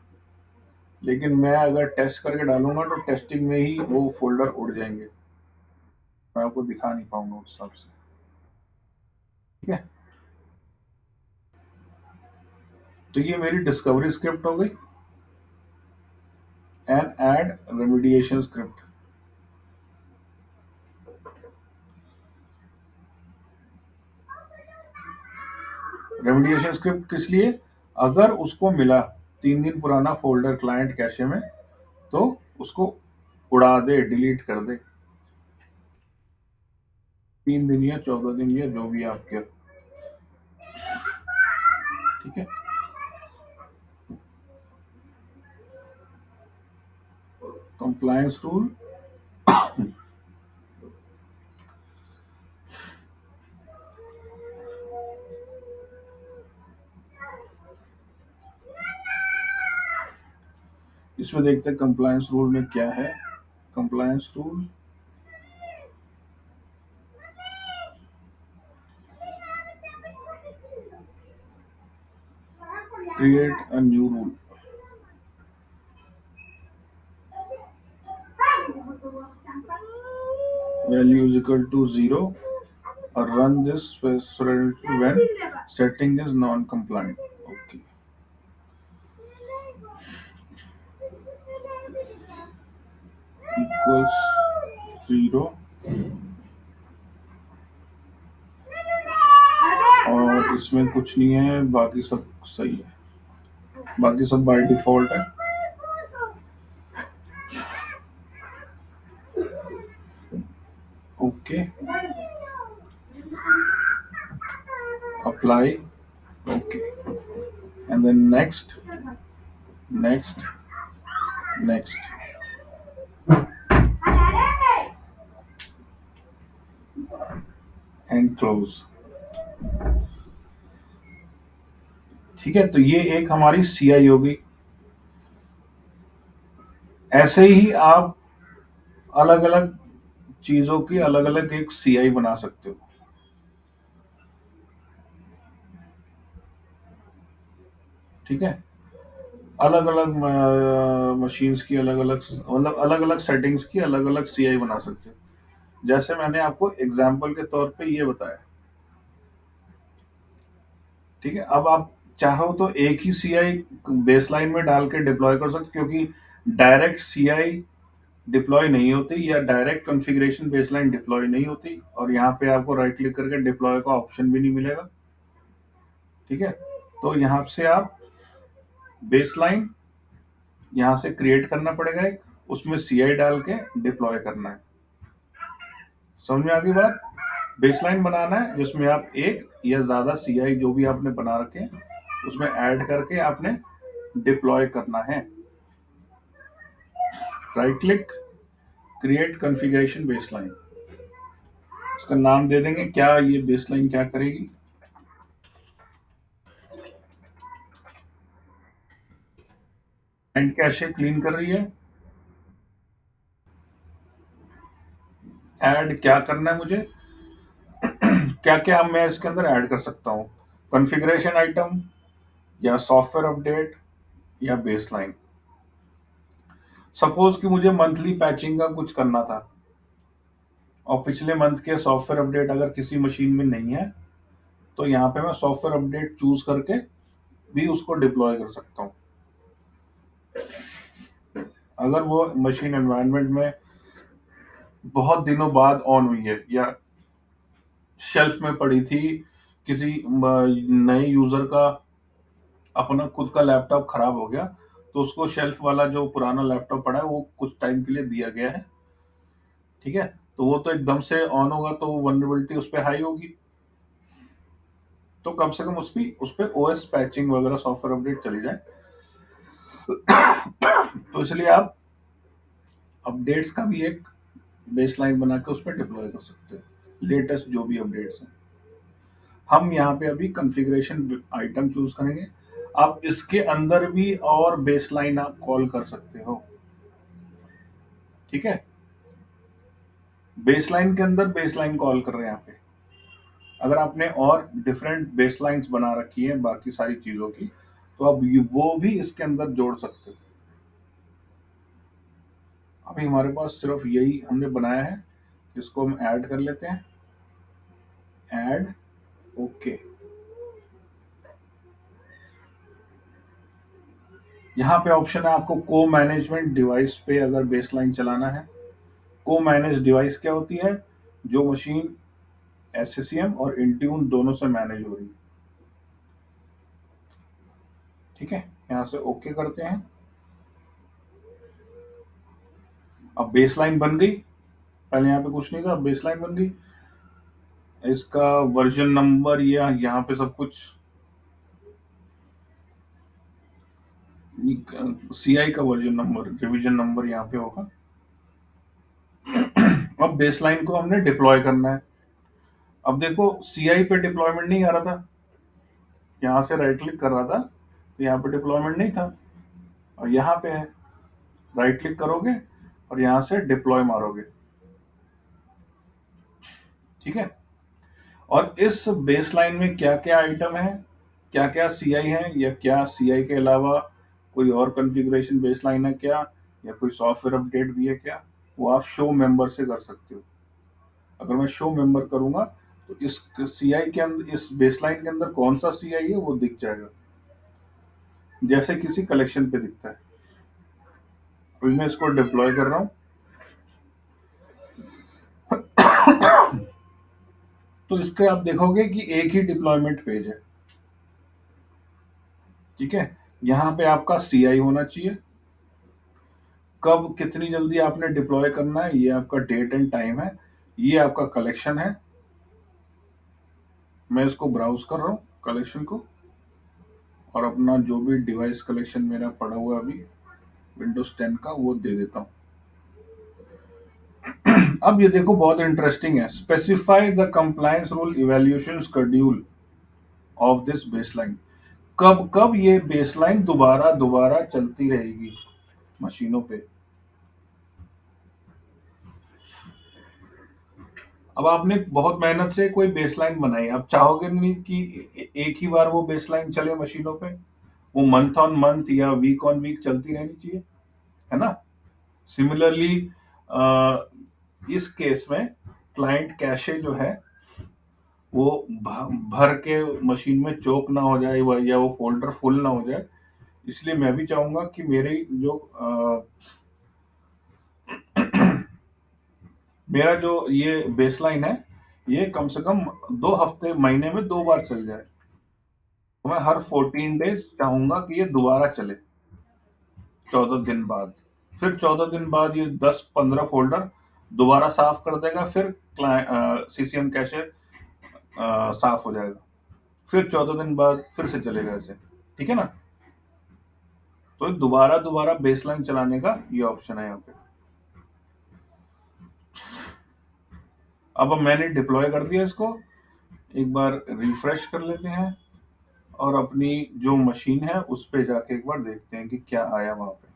लेकिन मैं अगर टेस्ट करके डालूंगा तो टेस्टिंग में ही वो फोल्डर उड़ जाएंगे, मैं आपको दिखा नहीं पाऊंगा उस हिसाब से। ठीक है, तो ये मेरी डिस्कवरी स्क्रिप्ट हो गई, and add remediation script. Remediation script किस लिए? अगर उसको मिला 3 दिन पुराना फोल्डर क्लाइंट कैशे में, तो उसको उड़ा दे, डिलीट कर दे। 3 दिन या 14 दिन या जो भी आपके। ठीक है, कंप्लायंस रूल, इसमें देखते हैं कंप्लायंस रूल में क्या है। Compliance rule, create a new rule. Value is equal to 0, or run this specifically when setting is non-compliant. Okay. Equals 0, और इसमें कुछ नहीं है, बाकी सब सही है, बाकी सब बाय डिफॉल्ट है। Okay, apply, okay, and then next, next, next, and close. ठीक है, तो ये एक हमारी सीआई होगी। ऐसे ही आप अलग अलग चीजों की अलग अलग एक सीआई बना सकते हो। ठीक है, अलग अलग मशीन्स की अलग अलग, मतलब अलग अलग सेटिंग्स की अलग अलग सीआई बना सकते हो, जैसे मैंने आपको एग्जाम्पल के तौर पे ये बताया। ठीक है, अब आप चाहो तो एक ही सीआई बेसलाइन में डाल के डिप्लॉय कर सकते, क्योंकि डायरेक्ट सीआई डिप्लॉय नहीं होती, या डायरेक्ट कॉन्फ़िगरेशन बेसलाइन डिप्लॉय नहीं होती, और यहाँ पे आपको राइट क्लिक करके डिप्लॉय का ऑप्शन भी नहीं मिलेगा। ठीक है, तो यहाँ से आप बेसलाइन यहाँ से क्रिएट करना पड़ेगा, एक उसमें सीआई डाल के डिप्लॉय करना है। समझ में आ गई बात? बेसलाइन बनाना है जिसमें आप एक या ज्यादा सीआई जो भी आपने बना रखे हैं उसमें ऐड करके आपने डिप्लॉय करना है। Right click, create configuration baseline, इसका नाम दे देंगे क्या, ये बेसलाइन क्या करेगी। एंड कैशे क्लीन कर रही है। ऐड क्या करना है मुझे, क्या क्या मैं इसके अंदर ऐड कर सकता हूँ, कॉन्फ़िगरेशन आइटम, या सॉफ्टवेयर अपडेट, या बेसलाइन। सपोज कि मुझे मंथली पैचिंग का कुछ करना था, और पिछले मंथ के सॉफ्टवेयर अपडेट अगर किसी मशीन में नहीं है, तो यहाँ पे मैं सॉफ्टवेयर अपडेट चूज करके भी उसको डिप्लॉय कर सकता हूँ। अगर वो मशीन एनवायरनमेंट में बहुत दिनों बाद ऑन हुई है, या शेल्फ में पड़ी थी, किसी नए यूजर का अपना खुद का लैपटॉप खराब हो गया, तो उसको शेल्फ वाला जो पुराना लैपटॉप पड़ा है वो कुछ टाइम के लिए दिया गया है। ठीक है, तो वो तो एकदम से ऑन होगा तो वनरेबिलिटी उस पर हाई होगी, तो कम से कम उस पर ओएस पैचिंग वगैरह सॉफ्टवेयर अपडेट चली जाए। तो इसलिए आप अपडेट्स का भी एक बेसलाइन बना के उस पर डिप्लॉय कर सकते हो, लेटेस्ट जो भी अपडेट्स हैं। हम यहाँ पे अभी कॉन्फ़िगरेशन आइटम चूज करेंगे। आप इसके अंदर भी और बेसलाइन आप कॉल कर सकते हो। ठीक है, बेसलाइन के अंदर बेसलाइन कॉल कर रहे हैं यहाँ पे। अगर आपने और डिफरेंट बेसलाइंस बना रखी है बाकी सारी चीजों की, तो अब वो भी इसके अंदर जोड़ सकते हो। अभी हमारे पास सिर्फ यही हमने बनाया है, इसको हम ऐड कर लेते हैं, ऐड, ओके। यहाँ पे ऑप्शन है आपको को मैनेजमेंट डिवाइस पे अगर बेसलाइन चलाना है। को मैनेज डिवाइस क्या होती है? जो मशीन एससीएम और इंट्यून दोनों से मैनेज हो रही है। ठीक है, यहाँ से ओके करते हैं। अब बेसलाइन बन गई, पहले यहाँ पे कुछ नहीं था, अब बेसलाइन बन गई। इसका वर्जन नंबर या यहाँ पे सब कुछ सीआई का वर्जन नंबर, रिवीजन नंबर यहाँ पे होगा। अब बेसलाइन को हमने डिप्लॉय करना है। अब देखो सीआई पे डिप्लॉयमेंट नहीं आ रहा था, यहाँ से राइट क्लिक कर रहा था तो यहाँ पे डिप्लॉयमेंट नहीं था, और यहाँ पे है, राइट क्लिक करोगे और यहाँ से डिप्लॉय मारोगे। ठीक है, और इस बेसलाइन में क्या क्या आइटम है, क्या क्या सीआई है, या क्या सीआई के अलावा कोई और कॉन्फ़िगरेशन बेसलाइन है क्या, या कोई सॉफ्टवेयर अपडेट भी है क्या, वो आप शो मेंबर से कर सकते हो। अगर मैं शो मेंबर करूंगा तो इस सीआई के अंदर, इस बेसलाइन के अंदर कौन सा सीआई है वो दिख जाएगा, जैसे किसी कलेक्शन पे दिखता है। अभी मैं इसको डिप्लॉय कर रहा हूँ, तो इसके आप देखोगे कि एक ही डिप्लॉयमेंट पेज है। ठीक है, यहाँ पे आपका सीआई होना चाहिए, कब कितनी जल्दी आपने डिप्लॉय करना है, ये आपका डेट एंड टाइम है, ये आपका कलेक्शन है। मैं इसको ब्राउज कर रहा हूँ कलेक्शन को, और अपना जो भी डिवाइस कलेक्शन मेरा पड़ा हुआ है अभी विंडोज 10 का, वो दे देता हूँ। अब ये देखो बहुत इंटरेस्टिंग है, specify the compliance rule evaluation schedule of this baseline. कब कब ये बेसलाइन दोबारा दोबारा चलती रहेगी मशीनों पे। अब आपने बहुत मेहनत से कोई बेसलाइन बनाई, आप चाहोगे नहीं कि एक ही बार वो बेसलाइन चले मशीनों पे, वो मंथ ऑन मंथ या वीक ऑन वीक चलती रहनी चाहिए, है ना। सिमिलरली इस केस में क्लाइंट कैशे जो है वो भर के मशीन में चोक ना हो जाए, या वो फोल्डर फुल ना हो जाए, इसलिए मैं भी चाहूंगा कि मेरी जो मेरा जो ये बेसलाइन है, ये कम से कम 2 हफ्ते, महीने में 2 बार चल जाए। तो मैं हर 14 डेज चाहूंगा कि ये दोबारा चले, 14 दिन बाद। फिर 14 दिन बाद ये 10-15 फोल्डर दोबारा साफ कर देगा, फिर सीसीएम कैशे साफ हो जाएगा, फिर 14 दिन बाद फिर से चलेगा ऐसे। ठीक है ना, तो दोबारा दोबारा बेसलाइन चलाने का ये ऑप्शन है यहाँ पे। अब मैंने डिप्लॉय कर दिया इसको, एक बार रिफ्रेश कर लेते हैं, और अपनी जो मशीन है उस पे जाके एक बार देखते हैं कि क्या आया वहां पे।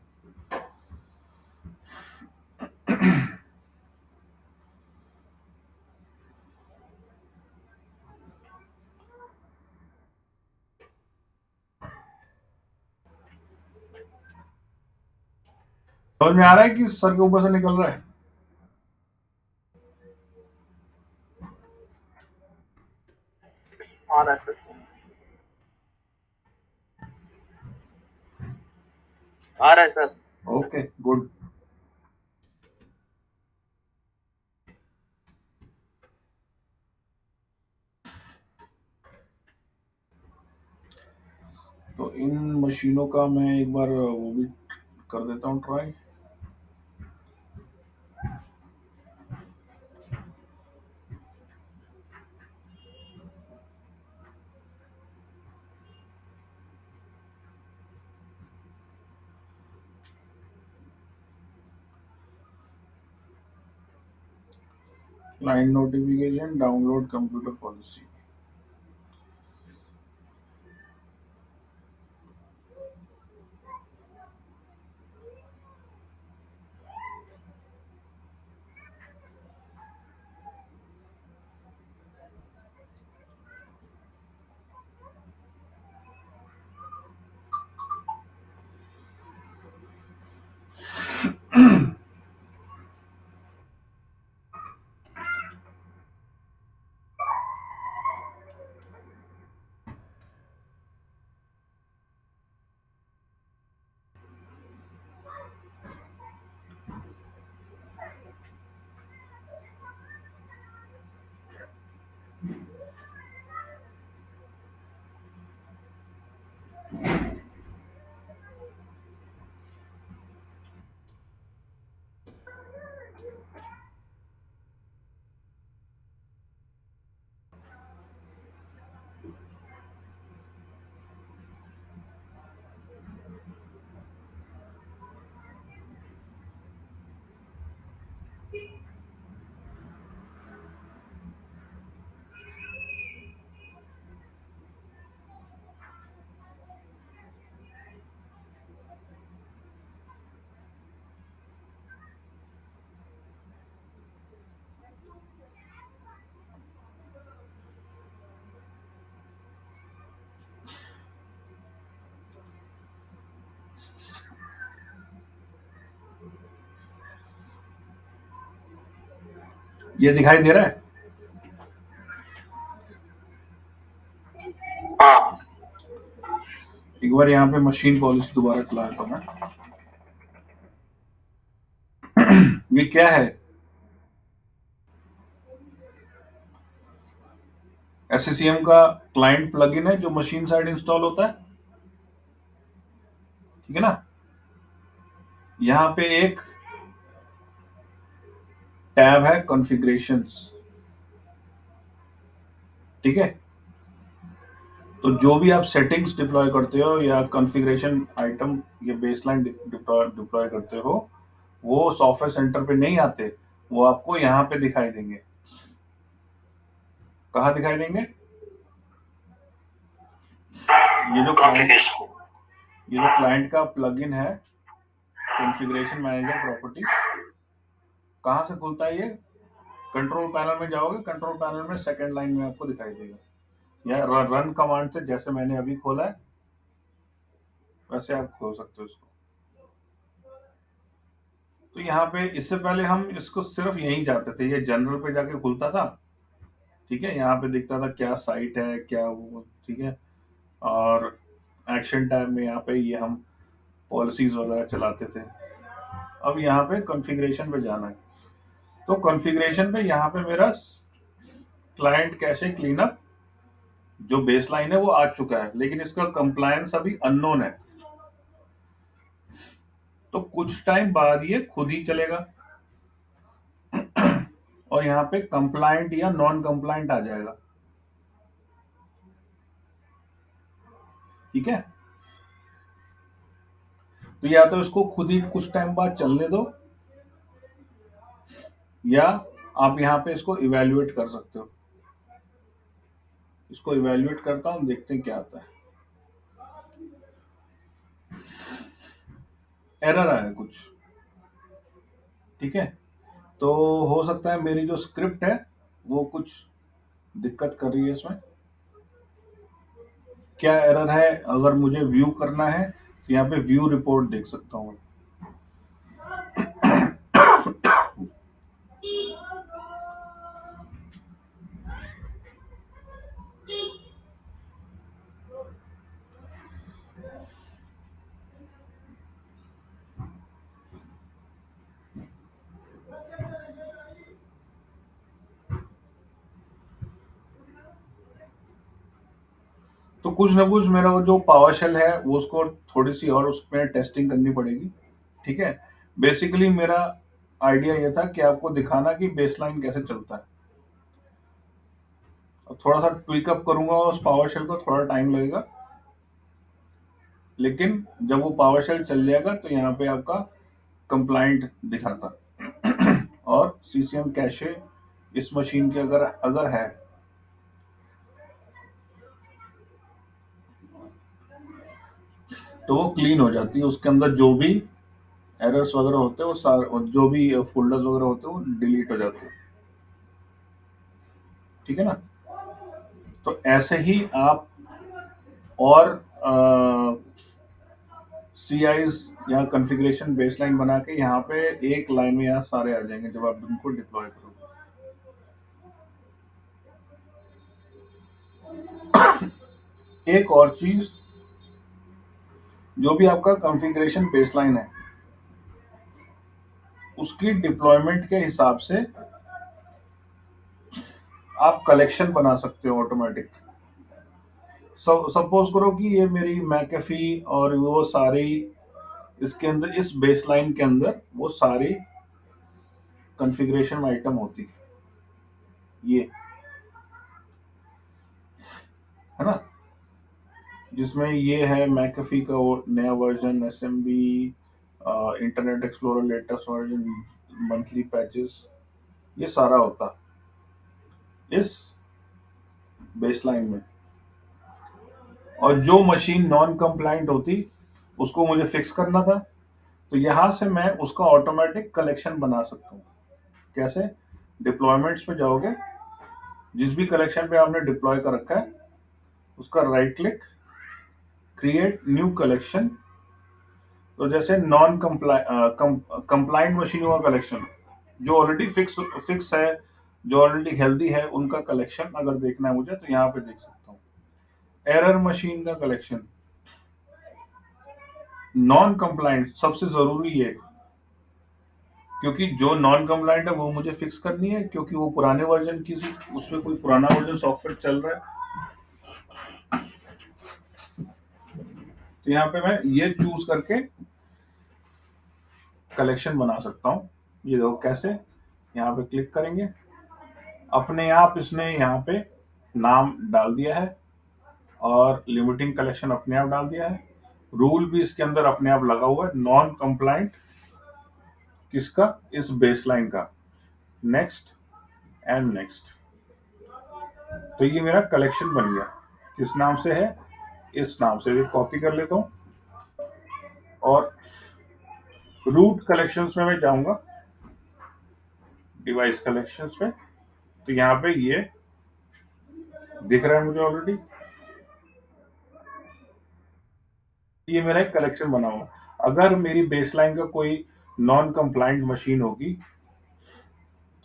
समझ में आ रहा है कि सर के ऊपर से निकल रहा है? आ रहा है सर, आ रहा है सर। Okay, good. तो इन मशीनों का मैं एक बार वो भी कर देता हूँ try. Client notification, download computer policy. ये दिखाई दे रहा है? हाँ। एक बार यहाँ पे मशीन पॉलिसी दोबारा चला देता हूँ मैं। ये क्या है? SCCM का क्लाइंट प्लगइन है जो मशीन साइड इंस्टॉल होता है, ठीक है ना। यहाँ पे एक टैब है कॉन्फ़िगरेशंस, ठीक है। तो जो भी आप सेटिंग्स डिप्लॉय करते हो या कॉन्फ़िगरेशन आइटम या बेसलाइन डिप्लॉय करते हो, वो सॉफ्टवेयर सेंटर पे नहीं आते, वो आपको यहाँ पे दिखाई देंगे। कहाँ दिखाई देंगे? ये जो क्लाइंट कॉन्फ़िगरेशन। ये जो क्लाइंट का प्लगइन है कॉन्फ़िगरेशन मैनेजर प्रॉपर्टीज, कहाँ से खुलता है ये? कंट्रोल पैनल में जाओगे, कंट्रोल पैनल में सेकंड लाइन में आपको दिखाई देगा, या रन कमांड से जैसे मैंने अभी खोला है वैसे आप खोल सकते हो इसको। तो यहाँ पे इससे पहले हम इसको सिर्फ यहीं जाते थे, ये जनरल पे जाके खुलता था, ठीक है। यहाँ पे दिखता था क्या साइट है क्या वो, ठीक है। और एक्शन टैब में यहाँ पे ये हम पॉलिसीज वगैरह चलाते थे। अब यहाँ पे कॉन्फ़िगरेशन पे जाना है, तो कॉन्फ़िगरेशन पे यहाँ पे मेरा क्लाइंट कैशे क्लीनअप जो बेसलाइन है वो आ चुका है, लेकिन इसका कंप्लायंस अभी अननोन है। तो कुछ टाइम बाद ये खुद ही चलेगा और यहाँ पे कंप्लायंट या नॉन कंप्लायंट आ जाएगा, ठीक है। तो या तो इसको खुद ही कुछ टाइम बाद चलने दो, या आप यहाँ पे इसको इवेल्युएट कर सकते हो। इसको इवेल्युएट करता हूँ, देखते हैं क्या आता है। एरर आया कुछ, ठीक है। तो हो सकता है मेरी जो स्क्रिप्ट है वो कुछ दिक्कत कर रही है इसमें। क्या एरर है? अगर मुझे व्यू करना है तो यहाँ पे व्यू रिपोर्ट देख सकता हूँ। तो कुछ ना कुछ मेरा वो जो पावर शेल है वो उसको थोड़ी सी और उसमें टेस्टिंग करनी पड़ेगी, ठीक है। बेसिकली मेरा आइडिया ये था कि आपको दिखाना कि बेसलाइन कैसे चलता है। और थोड़ा सा ट्विक अप करूंगा उस पावर शेल को, थोड़ा टाइम लगेगा, लेकिन जब वो पावर शेल चल जाएगा तो यहाँ पे आपका कंप्लाइंट दिखाता और सीसीएम कैशे इस मशीन के अगर अगर है तो वो क्लीन हो जाती है, उसके अंदर जो भी एरर्स वगैरह होते हैं वो सारे, जो भी फोल्डर्स वगैरह होते हैं वो डिलीट हो जाते हैं, ठीक है ना। तो ऐसे ही आप और CIs यहाँ कॉन्फ़िगरेशन बेसलाइन बना के यहाँ पे एक लाइन में यहाँ सारे आ जाएंगे जब आप उनको डिप्लॉय करोगे। एक और चीज, जो भी आपका कॉन्फ़िगरेशन बेसलाइन है उसकी डिप्लॉयमेंट के हिसाब से आप कलेक्शन बना सकते हो ऑटोमेटिक। सपोज करो कि ये मेरी मैकेफी और वो सारी इसके अंदर, इस बेसलाइन के अंदर वो सारी कॉन्फ़िगरेशन आइटम होती ये, है ना, जिसमें ये है मैकेफी का वो नया version, SMB, internet explorer latest version, monthly patches, ये सारा होता इस बेसलाइन में। और जो मशीन नॉन कंप्लाइंट होती उसको मुझे फिक्स करना था, तो यहां से मैं उसका ऑटोमेटिक कलेक्शन बना सकता हूँ। कैसे? डिप्लॉयमेंट्स पे जाओगे, जिस भी कलेक्शन पे आपने डिप्लॉय कर रखा है उसका right click, create new collection. तो जैसे नॉन कंप्लाइंट मशीनों का कलेक्शन, जो ऑलरेडी फिक्स है, जो ऑलरेडी हेल्दी है, उनका कलेक्शन अगर देखना है मुझे तो यहाँ पे देख सकता हूँ। एरर मशीन का कलेक्शन, नॉन कंप्लाइंट सबसे जरूरी है, क्योंकि जो नॉन कंप्लाइंट है वो मुझे फिक्स करनी है, क्योंकि वो पुराने वर्जन की उसमें कोई पुराना वर्जन सॉफ्टवेयर चल रहा है। तो यहाँ पे मैं ये चूज करके कलेक्शन बना सकता हूँ। ये देखो कैसे, यहाँ पे क्लिक करेंगे, अपने आप इसने यहाँ पे नाम डाल दिया है और लिमिटिंग कलेक्शन अपने आप डाल दिया है। रूल भी इसके अंदर अपने आप लगा हुआ है, नॉन कंप्लाइंट किसका, इस बेसलाइन का, नेक्स्ट एंड नेक्स्ट। तो ये मेरा कलेक्शन बन गया। किस नाम से है? इस नाम से। कॉपी कर लेता हूँ और रूट कलेक्शंस में मैं जाऊंगा, डिवाइस कलेक्शंस में, तो यहाँ पे ये दिख रहा है मुझे ऑलरेडी, ये मेरा एक कलेक्शन बना हुआ। अगर मेरी बेसलाइन का कोई नॉन कंप्लाइंट मशीन होगी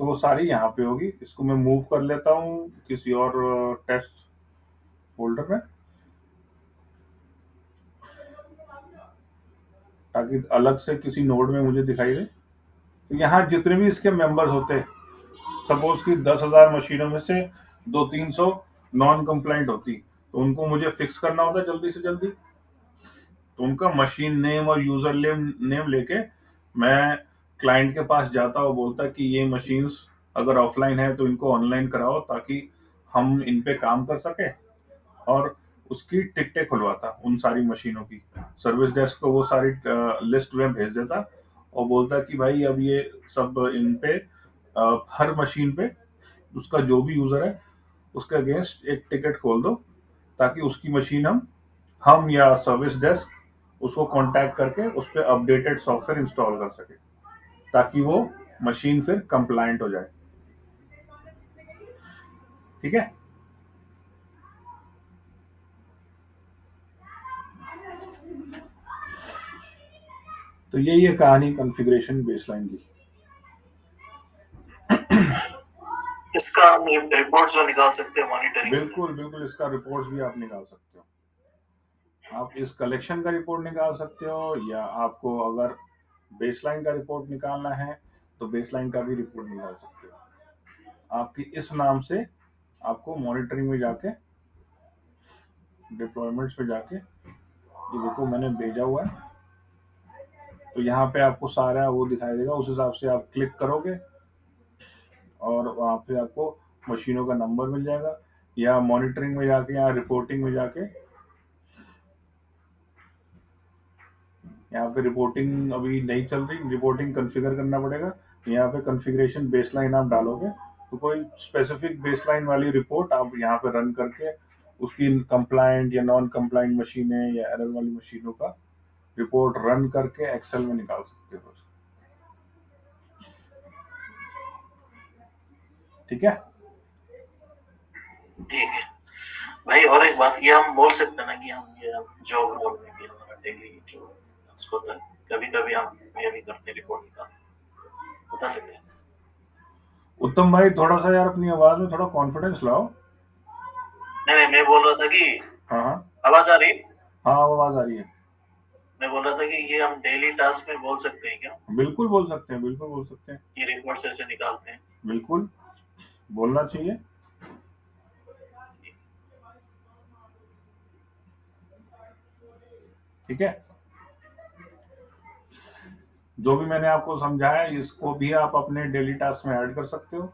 तो वो सारी यहाँ पे होगी। इसको मैं मूव कर लेता हूँ किसी और टेस्ट फोल्डर में, ताकि अलग से किसी नोड में मुझे दिखाई दे। तो यहाँ जितने भी इसके मेंबर्स होते हैं, सपोज कि 10,000 मशीनों में से 200-300 नॉन कंप्लाइंट होती, तो उनको मुझे फिक्स करना होता जल्दी से जल्दी। तो उनका मशीन नेम और यूजर नेम लेके मैं क्लाइंट के पास जाता और बोलता कि ये मशीन्स अगर ऑफलाइन है तो इनको ऑनलाइन कराओ, ताकि हम इन पे काम कर सके। और उसकी टिकटें खुलवाता उन सारी मशीनों की, सर्विस डेस्क को वो सारी लिस्ट में भेज देता और बोलता कि भाई अब ये सब इन पे हर मशीन पे उसका जो भी यूजर है उसके अगेंस्ट एक टिकट खोल दो, ताकि उसकी मशीन हम या सर्विस डेस्क उसको कांटेक्ट करके उस पर अपडेटेड सॉफ्टवेयर इंस्टॉल कर सके, ताकि वो मशीन फिर कंप्लायंट हो जाए। ठीक है। तो यही है कहानी कॉन्फ़िगरेशन बेसलाइन की। इसका हम रिपोर्ट जो निकाल सकते हैं मॉनिटरिंग। बिल्कुल बिल्कुल, इसका रिपोर्ट्स भी आप निकाल सकते हो। आप इस कलेक्शन का रिपोर्ट निकाल सकते हो, या आपको अगर बेसलाइन का रिपोर्ट निकालना है तो बेसलाइन का भी रिपोर्ट निकाल सकते हो। आपकी इस नाम से आपको मॉनिटरिंग में जाके, डिप्लॉयमेंट्स में जाके, ये देखो मैंने भेजा हुआ है, तो यहाँ पे आपको सारा वो दिखाई देगा। उस हिसाब से आप क्लिक करोगे और वहाँ पे आपको मशीनों का नंबर मिल जाएगा, या मॉनिटरिंग में जाके या रिपोर्टिंग में जाके, यहाँ पे रिपोर्टिंग अभी नहीं चल रही, रिपोर्टिंग कॉन्फ़िगर करना पड़ेगा। यहाँ पे कॉन्फ़िगरेशन बेसलाइन आप डालोगे तो कोई स्पेसिफिक बेसलाइन वाली रिपोर्ट आप यहाँ पे रन करके उसकी कंप्लाइंट या नॉन कंप्लाइंट मशीनें या एरर वाली मशीनों का रिपोर्ट रन करके एक्सेल में निकाल सकते हो। ठीक है। ठीक है भाई। और एक बात ये हम बोल सकते हैं ना कि हम ये जॉब रोल में भी हमारा डेली जो टास्क होता है, कभी कभी हम ये भी करते हैं, रिपोर्ट निकालते, बता सकते हैं। उत्तम भाई, थोड़ा सा यार अपनी आवाज में थोड़ा कॉन्फिडेंस लाओ। नहीं नहीं, मैं बोल रहा था कि हाँ हाँ। आवाज आ रही है? हाँ, आवाज आ रही है। मैं बोल रहा था कि ये हम डेली टास्क में बोल सकते हैं क्या, बिल्कुल बोल सकते हैं, बिल्कुल बोल सकते हैं। ये रिपोर्ट्स ऐसे निकालते हैं? बिल्कुल बोलना चाहिए। ठीक है, जो भी मैंने आपको समझाया इसको भी आप अपने डेली टास्क में ऐड कर सकते हो।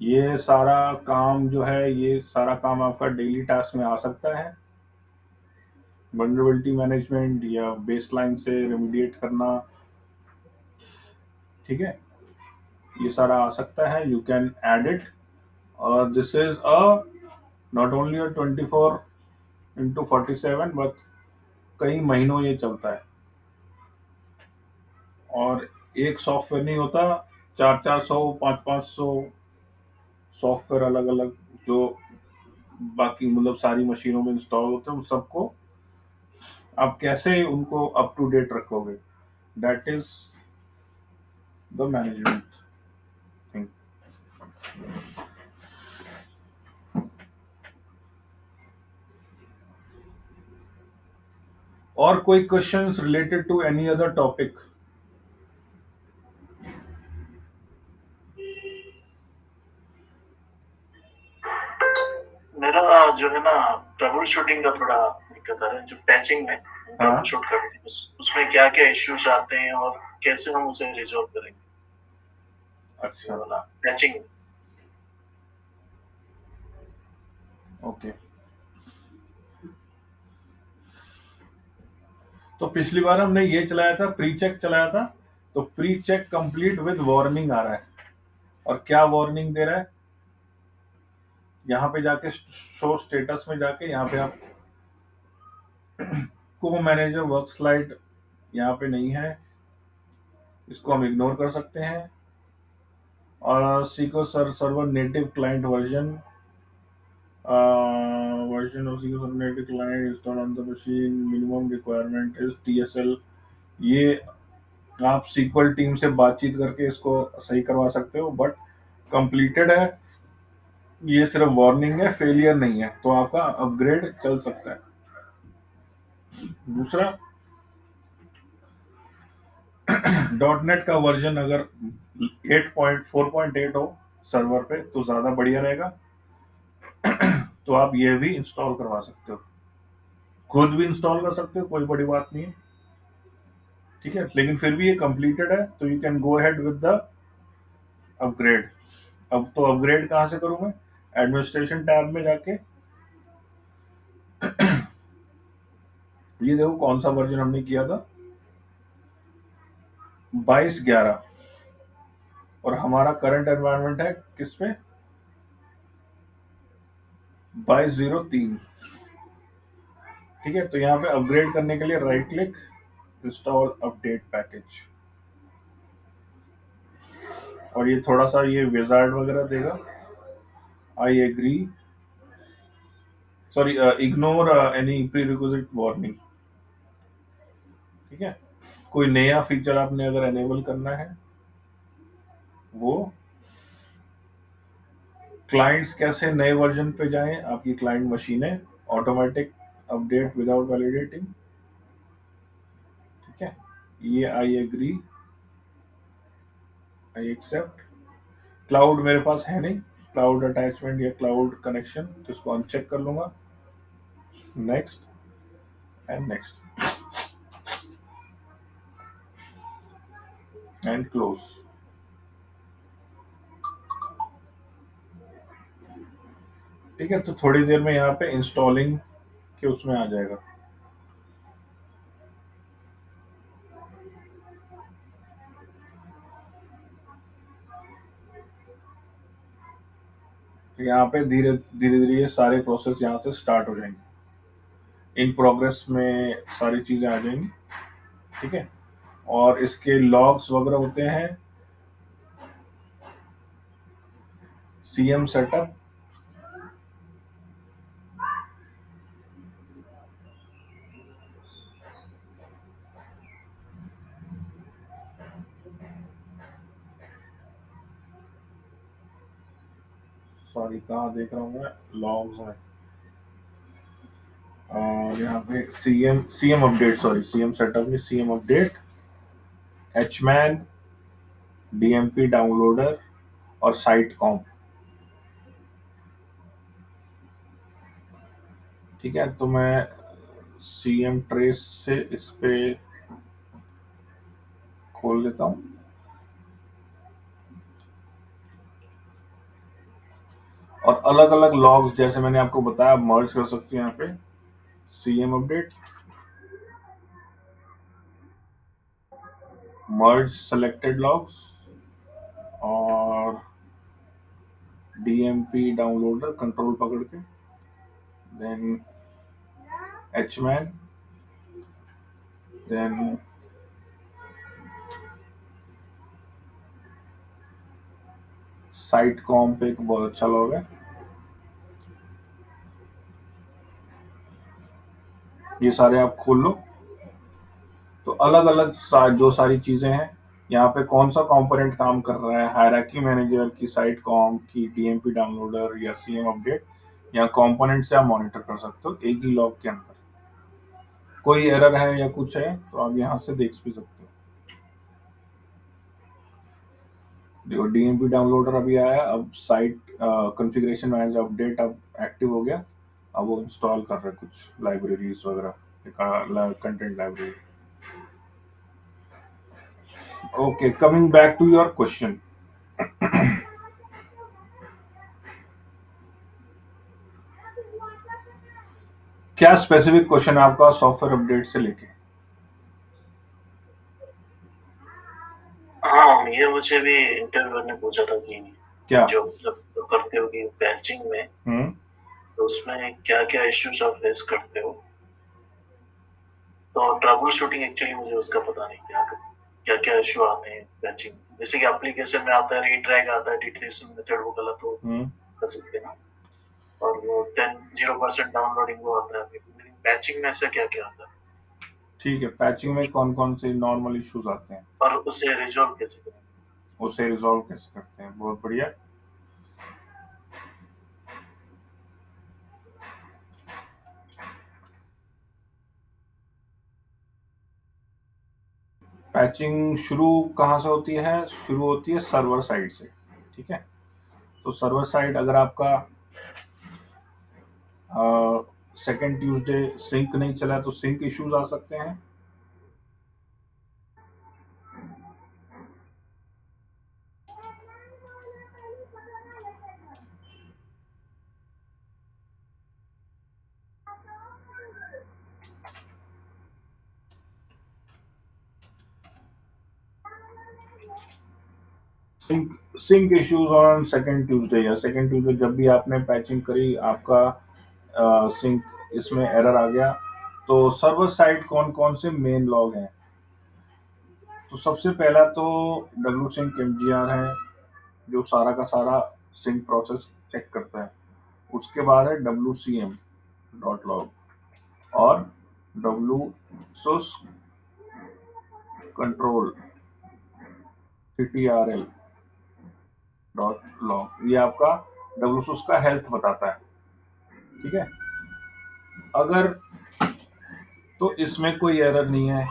ये सारा काम जो है, ये सारा काम आपका डेली टास्क में आ सकता है। वल्नरेबिलिटी मैनेजमेंट या बेसलाइन से रेमिडिएट करना, ठीक है, ये सारा आ सकता है। You can add it. और this is a not only a 24x47, but कई महीनों ये चलता है। और एक सॉफ्टवेयर नहीं होता, 400 500 सॉफ्टवेयर अलग अलग जो बाकी मतलब सारी मशीनों में इंस्टॉल होते हैं, उन सबको आप कैसे उनको अप टू डेट रखोगे, that is the management thing. और कोई questions related to any other topic? मेरा जो है ना, ट्रबल शूटिंग का थोड़ा दिक्कत आ रहा है, जो पैचिंग में ट्रबल हाँ, शूट करनी है, उसमें क्या क्या इश्यूज आते हैं और कैसे हम उसे रिजॉल्व करेंगे, ये अच्छा, वाला पैचिंग। ओके। तो पिछली बार हमने ये चलाया था, प्री चेक चलाया था। तो pre check complete with warning आ रहा है। और क्या वार्निंग दे रहा है? यहाँ पे जाके शो स्टेटस में जाके यहाँ पे आप को मैनेजर वर्क स्लाइड यहाँ पे नहीं है, इसको हम इग्नोर कर सकते हैं। और Seiko server native client version, version of Seiko server native client install on the machine, minimum requirement is TSL। ये आप सीक्वल टीम से बातचीत करके इसको सही करवा सकते हो, बट कंप्लीटेड है। ये सिर्फ वार्निंग है, फेलियर नहीं है, तो आपका अपग्रेड चल सकता है। दूसरा, .NET का वर्जन अगर 4.8 हो सर्वर पे तो ज़्यादा बढ़िया रहेगा। तो आप ये भी इंस्टॉल करवा सकते हो, खुद भी इंस्टॉल कर सकते हो, कोई बड़ी बात नहीं है। ठीक है, लेकिन फिर भी ये कंप्लीटेड है तो you can go ahead with the upgrade. अब तो अपग्रेड कहाँ से करूँ मैं? एडमिनिस्ट्रेशन टैब में जाके ये देखो कौन सा वर्जन हमने किया था, 22.11। और हमारा करंट एनवायरनमेंट है किस पे? 22.03। ठीक है, तो यहाँ पे अपग्रेड करने के लिए right click, install update package. और ये थोड़ा सा ये विजार्ड वगैरह देगा। I agree, sorry, ignore any prerequisite warning. ठीक है, कोई नया फीचर आपने अगर एनेबल करना है, वो क्लाइंट्स कैसे नए वर्जन पे जाएं, आपकी क्लाइंट मशीनें ऑटोमेटिक अपडेट विदाउट वैलिडेटिंग। ठीक है, ये I agree, I accept. Cloud मेरे पास है नहीं, क्लाउड अटैचमेंट या क्लाउड कनेक्शन, तो इसको अनचेक कर लूंगा। Next and next and close. ठीक है, तो थोड़ी देर में यहाँ पे इंस्टॉलिंग के उसमें आ जाएगा। तो यहाँ पे धीरे धीरे धीरे ये सारे प्रोसेस यहाँ से स्टार्ट हो जाएंगे। इन प्रोग्रेस में सारी चीजें आ जाएंगी। ठीक है, और इसके लॉग्स वगैरह होते हैं, CM सेटअप, सॉरी कहाँ देख रहा हूँ मैं, लॉग्स में, और यहाँ पे CM update, sorry CM setup में सीएम अपडेट, एचमैन, डीएमपी डाउनलोडर और साइट कॉम्प। ठीक है, तो मैं सीएम ट्रेस से इस पे खोल लेता हूँ, और अलग अलग लॉग्स जैसे मैंने आपको बताया मर्ज कर सकते हैं यहाँ पे। सीएम अपडेट, मर्ज सेलेक्टेड लॉग्स, और डीएमपी डाउनलोडर कंट्रोल पकड़ के, देन एचमैन, देन साइट कॉम्प एक बहुत अच्छा लॉग है, ये सारे आप खोल लो। तो अलग अलग जो सारी चीजें हैं यहाँ पे, कौन सा कंपोनेंट काम कर रहा है, हायरार्की मैनेजर की, साइट कॉम्प की, डीएमपी डाउनलोडर या सीएम अपडेट, या कंपोनेंट से आप मॉनिटर कर सकते हो एक ही लॉग के अंदर। कोई एरर है या कुछ है तो आप यहाँ से देख भी सकते हो। देखो डीएमपी डाउनलोडर अभी आया, अब साइट कॉन्फ़िगरेशन मैनेजर अपडेट अब एक्टिव हो गया, अब वो इंस्टॉल कर रहे हैं कुछ लाइब्रेरीज वगैरह, content library. Okay, coming back to your question, क्या स्पेसिफिक क्वेश्चन है आपका सॉफ्टवेयर अपडेट से लेके? हाँ, ये मुझे भी इंटरव्यूअर ने पूछा था कि क्या? जो मतलब करते हो कि बैचिंग में, तो उसमें क्या क्या इश्यूज आप फेस करते हो। तो ट्रबल शूटिंग एक्चुअली मुझे उसका पता नहीं, क्या क्या इशू आते हैं बैचिंग। जैसे कि एप्लीकेशन में आता है रीड्रैग आता है, डिटेक्शन मेथड वो गलत हो कर सकते हैं ना, और वो 0% डाउनलोडिंग वो आता है। लेकिन बैचिंग में ऐसा क्या क्या आता है ठीक है, पैचिंग में कौन कौन से नॉर्मल इश्यूज आते हैं, और उसे रिजॉल्व कैसे करें। उसे रिजॉल्व कैसे करते हैं, बहुत बढ़िया। पैचिंग शुरू कहाँ से होती है? शुरू होती है सर्वर साइड से। ठीक है, तो सर्वर साइड अगर आपका सेकेंड ट्यूसडे सिंक नहीं चला तो सिंक इश्यूज आ सकते हैं। Sync issues on second Tuesday, या सेकेंड ट्यूसडे जब भी आपने पैचिंग करी, आपका सिंक इसमें एरर आ गया, तो सर्वर साइड कौन कौन से मेन लॉग हैं? तो सबसे पहला तो डब्ल्यू सिंक एमजीआर है, जो सारा का सारा सिंक प्रोसेस चेक करता है। उसके बाद है W C M dot log, और W SUS control CTRL dot log, ये आपका डब्ल्यू सुस का हेल्थ बताता है। ठीक है, अगर तो इसमें कोई एरर नहीं है,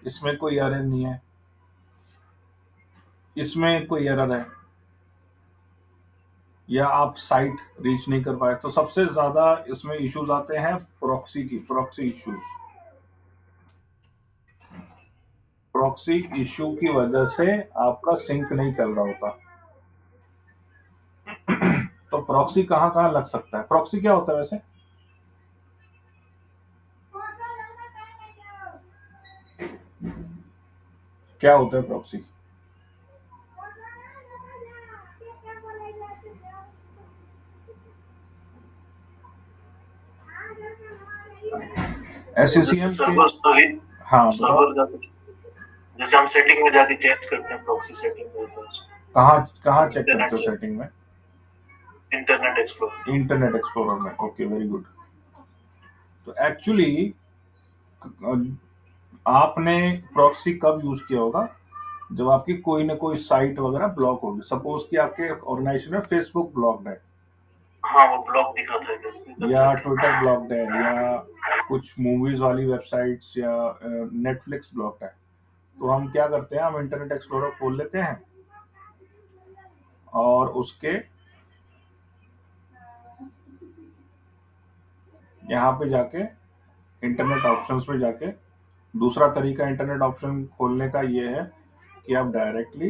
इसमें कोई एरर नहीं है, इसमें कोई एरर है, या आप साइट रीच नहीं कर पाए, तो सबसे ज्यादा इसमें इश्यूज आते हैं प्रॉक्सी इश्यूज। प्रॉक्सी इश्यू की वजह से आपका सिंक नहीं चल रहा होता। तो प्रॉक्सी कहाँ कहाँ लग सकता है? प्रॉक्सी क्या होता है वैसे? क्या होता है प्रॉक्सी? जैसे SCCM के, सर्वर हाँ बताओ, सर्वर का कुछ, जैसे हम सेटिंग में जाके चेंज करते हैं, प्रॉक्सी सेटिंग करते हैं उसको। कहाँ कहाँ चेक इंटरनेट करते हो से, सेटिंग में? Internet explorer. इंटरनेट एक्सप्लोरर में, ओके वेरी गुड। तो एक्चुअली आपने प्रॉक्सी कब यूज किया होगा? जब आपकी कोई ना कोई साइट वगैरह ब्लॉक होगी, सपोज कि आपके ऑर्गेनाइजेशन में फेसबुक ब्लॉक्ड है, हाँ, वो ब्लॉक दिखाता है कभी या करके। ट्विटर ब्लॉक्ड है, या कुछ मूवीज वाली वेबसाइट्स या नेटफ्लिक्स ब्लॉक्ड है, तो हम क्या करते हैं, हम इंटरनेट एक्सप्लोरर खोल लेते हैं और उसके यहाँ पे जाके इंटरनेट ऑप्शंस पे जाके, दूसरा तरीका इंटरनेट ऑप्शन खोलने का ये है कि आप डायरेक्टली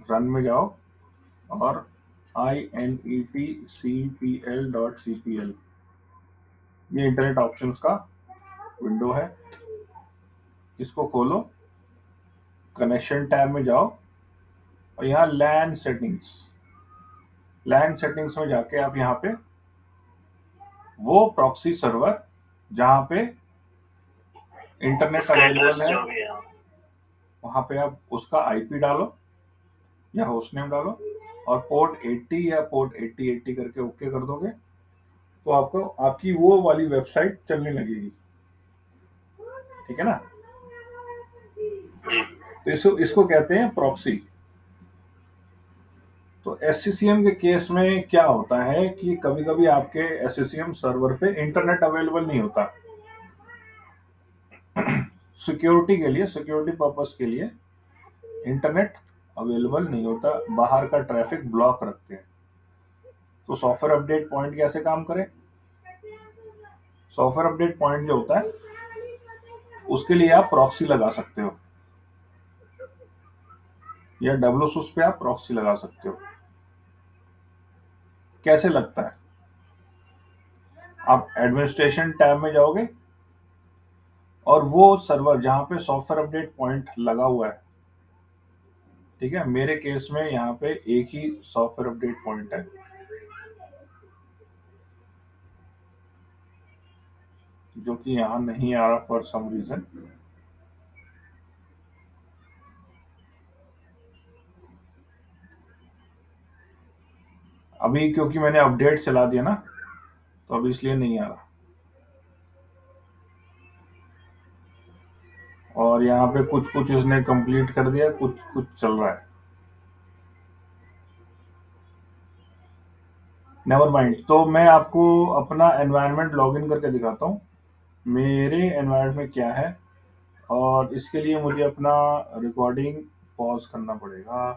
रन में जाओ और inetcpl.cpl, ये इंटरनेट ऑप्शंस का विंडो है, इसको खोलो, कनेक्शन टैब में जाओ और यहाँ लैन सेटिंग्स में जाके आप यहाँ पे वो प्रॉक्सी सर्वर जहाँ पे इंटरनेट उसका अवेलेबल एड्रेस है, जो भी है। वहाँ पे आप उसका आईपी डालो या होस्ट नेम डालो और पोर्ट 80 या पोर्ट 8080 करके ओके कर दोगे, तो आपको आपकी वो वाली वेबसाइट चलने लगेगी। ठीक है ना? जी। तो इसको इसको कहते हैं प्रॉक्सी। तो एससीसीएम के केस में क्या होता है कि कभी कभी आपके एससीसीएम सर्वर पे इंटरनेट अवेलेबल नहीं होता, सिक्योरिटी के लिए, सिक्योरिटी पर्पस के लिए इंटरनेट अवेलेबल नहीं होता, बाहर का ट्रैफिक ब्लॉक रखते हैं। तो सॉफ्टवेयर अपडेट पॉइंट कैसे काम करे? सॉफ्टवेयर अपडेट पॉइंट जो होता है उसके लिए आप प्रॉक्सी लगा सकते हो, या डब्ल्यूसूस पे आप प्रॉक्सी लगा सकते हो। कैसे लगता है? आप एडमिनिस्ट्रेशन टैब में जाओगे और वो सर्वर जहां पे सॉफ्टवेयर अपडेट पॉइंट लगा हुआ है, ठीक है, मेरे केस में यहाँ पे एक ही सॉफ्टवेयर अपडेट पॉइंट है जो कि यहाँ नहीं आ रहा फॉर सम रीजन। अभी क्योंकि मैंने अपडेट चला दिया ना, तो अभी इसलिए नहीं आ रहा। और यहाँ पे कुछ कुछ इसने कंप्लीट कर दिया, कुछ कुछ चल रहा है। नेवर माइंड, तो मैं आपको अपना एनवायरनमेंट लॉगिन करके दिखाता हूँ मेरे एनवायरनमेंट में क्या है, और इसके लिए मुझे अपना रिकॉर्डिंग पॉज करना पड़ेगा।